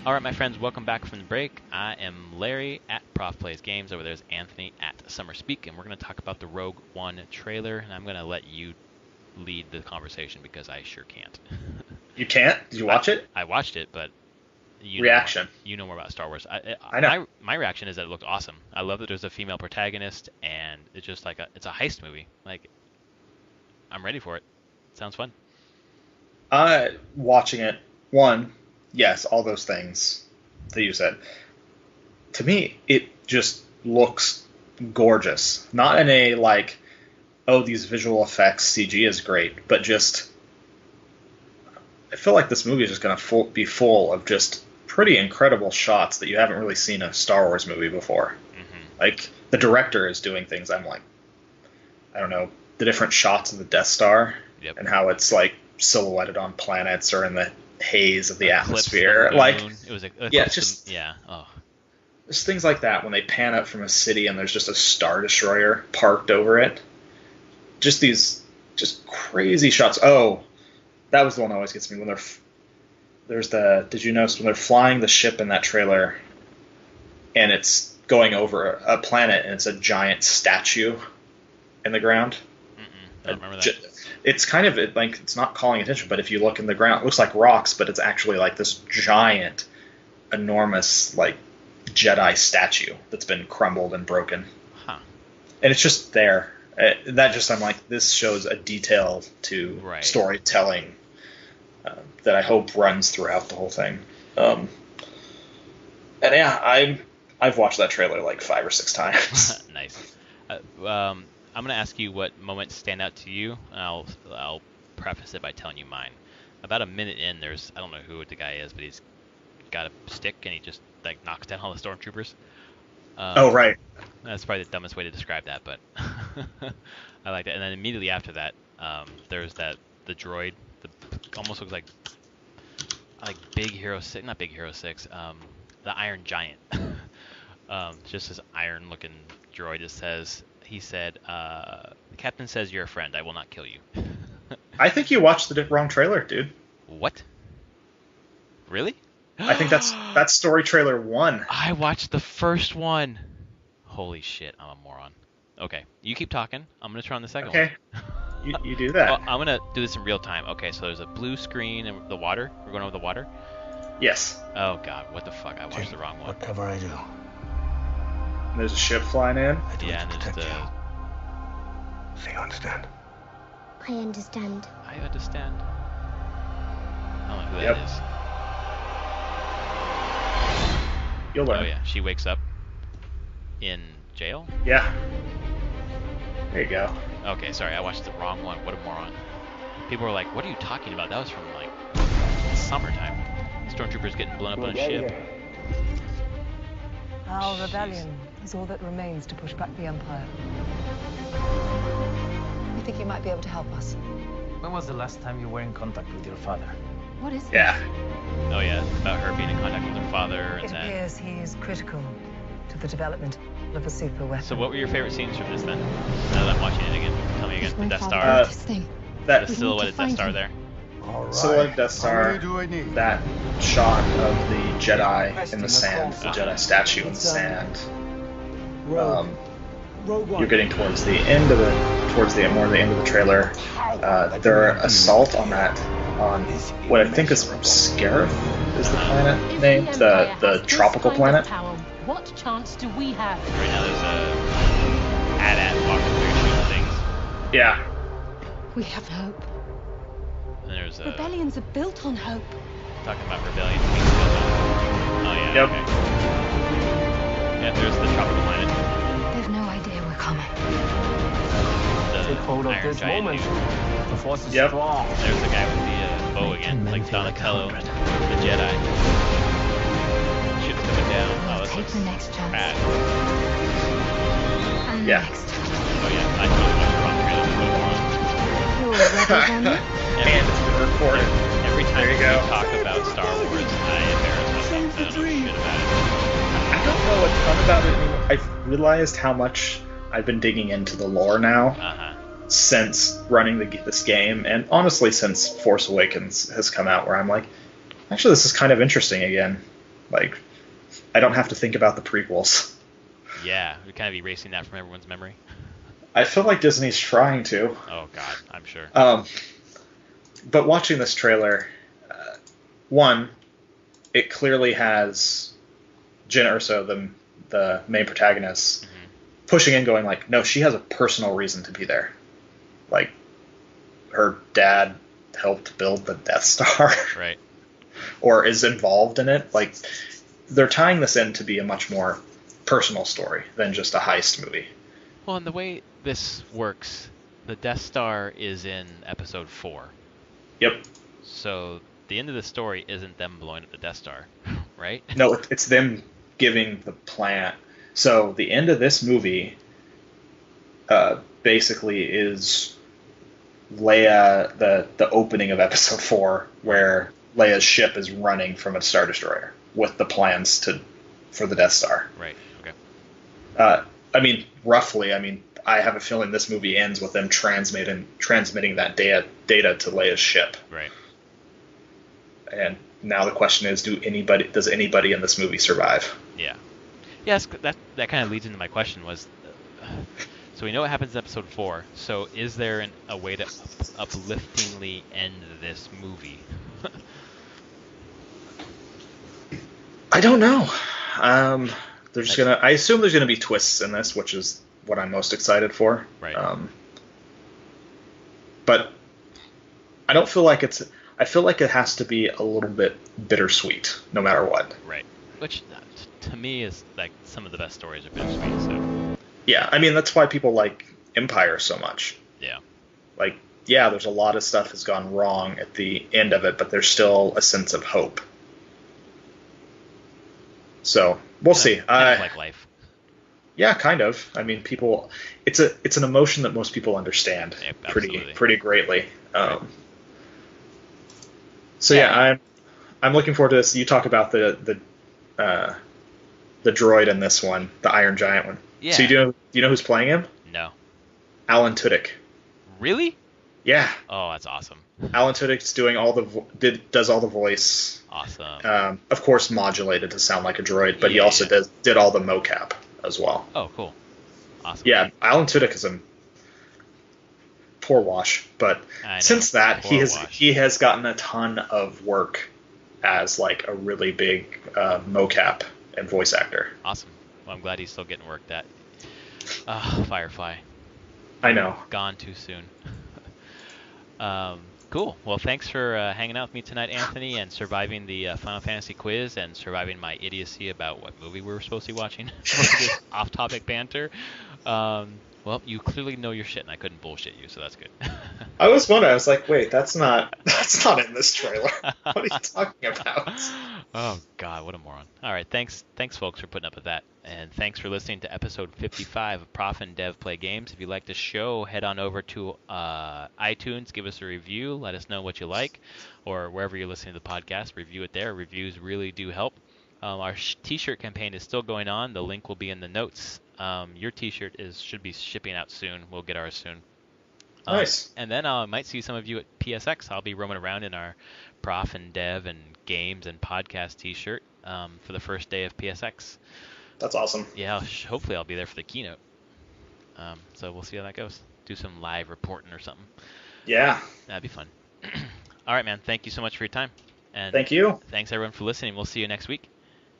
[SPEAKER 1] All right, my friends, welcome back from the break. I am Larry at Prof Plays Games. Over there's Anthony at Summer Speak, and we're going to talk about the Rogue One trailer, and I'm going to let you lead the conversation because I sure can't.
[SPEAKER 2] You can't? Did you watch it?
[SPEAKER 1] I watched it, but
[SPEAKER 2] reaction.
[SPEAKER 1] You know more about Star Wars.
[SPEAKER 2] I know.
[SPEAKER 1] My reaction is that it looked awesome. I love that there's a female protagonist, and it's just like it's a heist movie. Like, I'm ready for it. Sounds fun.
[SPEAKER 2] Watching it, yes, all those things that you said. To me, it just looks gorgeous. Not in a, like, oh, these visual effects, CG is great, but just, I feel like this movie is just going to be full of just pretty incredible shots that you haven't really seen in a Star Wars movie before. Mm-hmm. Like, the director is doing things I'm like, I don't know, the different shots of the Death Star, and how it's, like, silhouetted on planets or in the haze of the atmosphere. Like,
[SPEAKER 1] it was
[SPEAKER 2] just there's things like that when they pan up from a city and there's just a Star Destroyer parked over it. Just these crazy shots. Oh, that was the one that always gets me when did you notice when they're flying the ship in that trailer and it's going over a planet and it's a giant statue in the ground?
[SPEAKER 1] I don't remember that.
[SPEAKER 2] It's kind of like, it's not calling attention, but if you look in the ground, it looks like rocks, but it's actually like this giant, enormous, like, Jedi statue that's been crumbled and broken.
[SPEAKER 1] Huh.
[SPEAKER 2] And it's just there. I'm like, this shows a detail to storytelling that I hope runs throughout the whole thing. And yeah, I've watched that trailer like 5 or 6 times.
[SPEAKER 1] Nice. I'm going to ask you what moments stand out to you, and I'll preface it by telling you mine. About a minute in, I don't know who the guy is, but he's got a stick, and he just, like, knocks down all the stormtroopers.
[SPEAKER 2] Oh, right.
[SPEAKER 1] That's probably the dumbest way to describe that, but I like that. And then immediately after that, there's the droid, almost looks like Big Hero 6, not Big Hero 6, the Iron Giant. Just this iron-looking droid. He said, the captain says you're a friend. I will not kill you.
[SPEAKER 2] I think you watched the wrong trailer, dude.
[SPEAKER 1] What? Really?
[SPEAKER 2] I think that's story trailer 1.
[SPEAKER 1] I watched the first one. Holy shit, I'm a moron. Okay, you keep talking. I'm going to turn on the second one.
[SPEAKER 2] Okay, you do that.
[SPEAKER 1] Well, I'm going to do this in real time. Okay, so there's a blue screen and the water. We're going over the water?
[SPEAKER 2] Yes.
[SPEAKER 1] Oh, God, what the fuck? I watched the wrong one.
[SPEAKER 3] Whatever I do.
[SPEAKER 2] And there's a ship flying in.
[SPEAKER 1] Yeah, and there's the...
[SPEAKER 3] So you understand?
[SPEAKER 4] I understand.
[SPEAKER 1] I understand. I don't know who that is.
[SPEAKER 2] You'll learn.
[SPEAKER 1] Oh, yeah, she wakes up. in jail?
[SPEAKER 2] Yeah. There you go.
[SPEAKER 1] Okay, sorry, I watched the wrong one. What a moron. People were like, what are you talking about? That was from, like, summertime. Stormtroopers getting blown up on a ship.
[SPEAKER 5] Our rebellion is all that remains to push back the Empire. We think you might be able to help us.
[SPEAKER 6] When was the last time you were in contact with your father?
[SPEAKER 5] What is
[SPEAKER 2] Yeah.
[SPEAKER 1] Oh yeah, about her being in contact with her father and
[SPEAKER 5] It
[SPEAKER 1] then...
[SPEAKER 5] appears he is critical to the development of a super weapon.
[SPEAKER 1] So what were your favorite scenes from this then? Now that I'm watching it again, tell me again. The Death Star.
[SPEAKER 2] That
[SPEAKER 1] The silhouette of Death Star there.
[SPEAKER 3] All right.
[SPEAKER 2] silhouette Death Star,
[SPEAKER 3] How many do I need?
[SPEAKER 2] that shot of the Jedi in the sand, the Jedi statue in the sand. You're getting towards the end of the end of the trailer. Their assault on what I think is Scarif is the planet name, the tropical planet.
[SPEAKER 7] What chance do we have?
[SPEAKER 1] Right now there's a AT-AT walking through shooting things.
[SPEAKER 2] Yeah.
[SPEAKER 7] We have hope.
[SPEAKER 1] And there's a...
[SPEAKER 7] Rebellions are built on hope.
[SPEAKER 1] Talking about rebellion. Oh yeah,
[SPEAKER 2] Yep.
[SPEAKER 1] okay. Yeah, there's the tropical planet.
[SPEAKER 7] They've no idea we're coming.
[SPEAKER 1] The
[SPEAKER 6] Take hold of
[SPEAKER 1] Iron
[SPEAKER 6] this
[SPEAKER 1] Giant
[SPEAKER 6] moment.
[SPEAKER 1] dude.
[SPEAKER 6] The force is
[SPEAKER 2] Yep.
[SPEAKER 6] strong.
[SPEAKER 1] There's the guy with the bow again, like Donatello, the Jedi. Ship's coming down. Oh, this
[SPEAKER 7] Take
[SPEAKER 1] looks
[SPEAKER 7] the next chance.
[SPEAKER 1] bad.
[SPEAKER 7] And
[SPEAKER 2] Yeah.
[SPEAKER 7] next.
[SPEAKER 1] Oh yeah, I totally watched the wrong trailer.
[SPEAKER 7] You're ready, then?
[SPEAKER 2] And it's been recorded.
[SPEAKER 1] Every time
[SPEAKER 2] There you
[SPEAKER 1] we
[SPEAKER 2] go.
[SPEAKER 1] talk about Star Wars, I embarrass myself. I don't know shit about it.
[SPEAKER 2] I don't know a ton about it anymore. I've realized how much I've been digging into the lore now
[SPEAKER 1] Uh-huh.
[SPEAKER 2] since running this game, and honestly since Force Awakens has come out, where I'm like, actually this is kind of interesting again. Like, I don't have to think about the prequels.
[SPEAKER 1] Yeah, we're kind of erasing that from everyone's memory.
[SPEAKER 2] I feel like Disney's trying to.
[SPEAKER 1] Oh god, I'm sure.
[SPEAKER 2] But watching this trailer, one, it clearly has Jyn Erso, the main protagonist, pushing in, going like, no, she has a personal reason to be there. Like, her dad helped build the Death Star,
[SPEAKER 1] Right.
[SPEAKER 2] or is involved in it. Like, they're tying this in to be a much more personal story than just a heist movie.
[SPEAKER 1] Well, and the way this works, the Death Star is in Episode 4.
[SPEAKER 2] Yep.
[SPEAKER 1] So the end of the story isn't them blowing up the Death Star, right?
[SPEAKER 2] No, it's them giving the planet. So the end of this movie basically is Leia, the opening of Episode 4, where Leia's ship is running from a Star Destroyer with the plans for the Death Star.
[SPEAKER 1] Right. Okay.
[SPEAKER 2] I mean, roughly. I mean, I have a feeling this movie ends with them transmitting that data to Leia's ship.
[SPEAKER 1] Right.
[SPEAKER 2] And now the question is, does anybody in this movie survive?
[SPEAKER 1] Yeah. Yes, that kind of leads into my question was, so we know what happens in Episode 4. So is there a way to upliftingly end this movie?
[SPEAKER 2] I don't know. I assume there's gonna be twists in this, which is what I'm most excited for.
[SPEAKER 1] Right.
[SPEAKER 2] But I don't feel like I feel like it has to be a little bit bittersweet, no matter what.
[SPEAKER 1] Right. Which, to me, is like some of the best stories are bittersweet. So.
[SPEAKER 2] Yeah, I mean that's why people like Empire so much.
[SPEAKER 1] Yeah.
[SPEAKER 2] Like, yeah, there's a lot of stuff has gone wrong at the end of it, but there's still a sense of hope. So we'll see.
[SPEAKER 1] Kind of like life.
[SPEAKER 2] Yeah, kind of. I mean, it's an emotion that most people understand pretty greatly. So yeah, I'm looking forward to this. You talk about the droid in this one, the Iron Giant one.
[SPEAKER 1] Yeah.
[SPEAKER 2] So do you know who's playing him?
[SPEAKER 1] No.
[SPEAKER 2] Alan Tudyk.
[SPEAKER 1] Really?
[SPEAKER 2] Yeah.
[SPEAKER 1] Oh, that's awesome.
[SPEAKER 2] Alan Tudyk's doing does all the voice.
[SPEAKER 1] Awesome.
[SPEAKER 2] Of course, modulated to sound like a droid, but he
[SPEAKER 1] Yeah,
[SPEAKER 2] also
[SPEAKER 1] yeah.
[SPEAKER 2] did all the mocap as well.
[SPEAKER 1] Oh, cool. Awesome.
[SPEAKER 2] Yeah, Alan Tudyk is a poor wash, but
[SPEAKER 1] I know.
[SPEAKER 2] since that
[SPEAKER 1] Poor wash.
[SPEAKER 2] he has gotten a ton of work as like a really big mocap and voice actor.
[SPEAKER 1] Awesome. Well, I'm glad he's still getting work. That Firefly.
[SPEAKER 2] I know.
[SPEAKER 1] Gone too soon. Cool. Well, thanks for hanging out with me tonight, Anthony, and surviving the Final Fantasy quiz and surviving my idiocy about what movie we were supposed to be watching for this off-topic banter. Well, you clearly know your shit, and I couldn't bullshit you, so that's good.
[SPEAKER 2] I was wondering. I was like, wait, that's not in this trailer. What are you talking about?
[SPEAKER 1] Oh God, what a moron! All right, thanks, folks, for putting up with that, and thanks for listening to episode 55 of Prof and Dev Play Games. If you like the show, head on over to iTunes, give us a review, let us know what you like, or wherever you're listening to the podcast, review it there. Reviews really do help. Our T-shirt campaign is still going on. The link will be in the notes. Your T-shirt should be shipping out soon. We'll get ours soon.
[SPEAKER 2] Nice.
[SPEAKER 1] And then I might see some of you at PSX. I'll be roaming around in our Prof and Dev and Games and Podcast T-shirt for the first day of PSX.
[SPEAKER 2] That's awesome.
[SPEAKER 1] Yeah, hopefully I'll be there for the keynote. So we'll see how that goes. Do some live reporting or something.
[SPEAKER 2] Yeah.
[SPEAKER 1] That'd be fun. All right, man. Thank you so much for your time. And
[SPEAKER 2] thank you.
[SPEAKER 1] Thanks, everyone, for listening. We'll see you next week.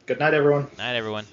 [SPEAKER 2] Good night, everyone.
[SPEAKER 1] Night, everyone.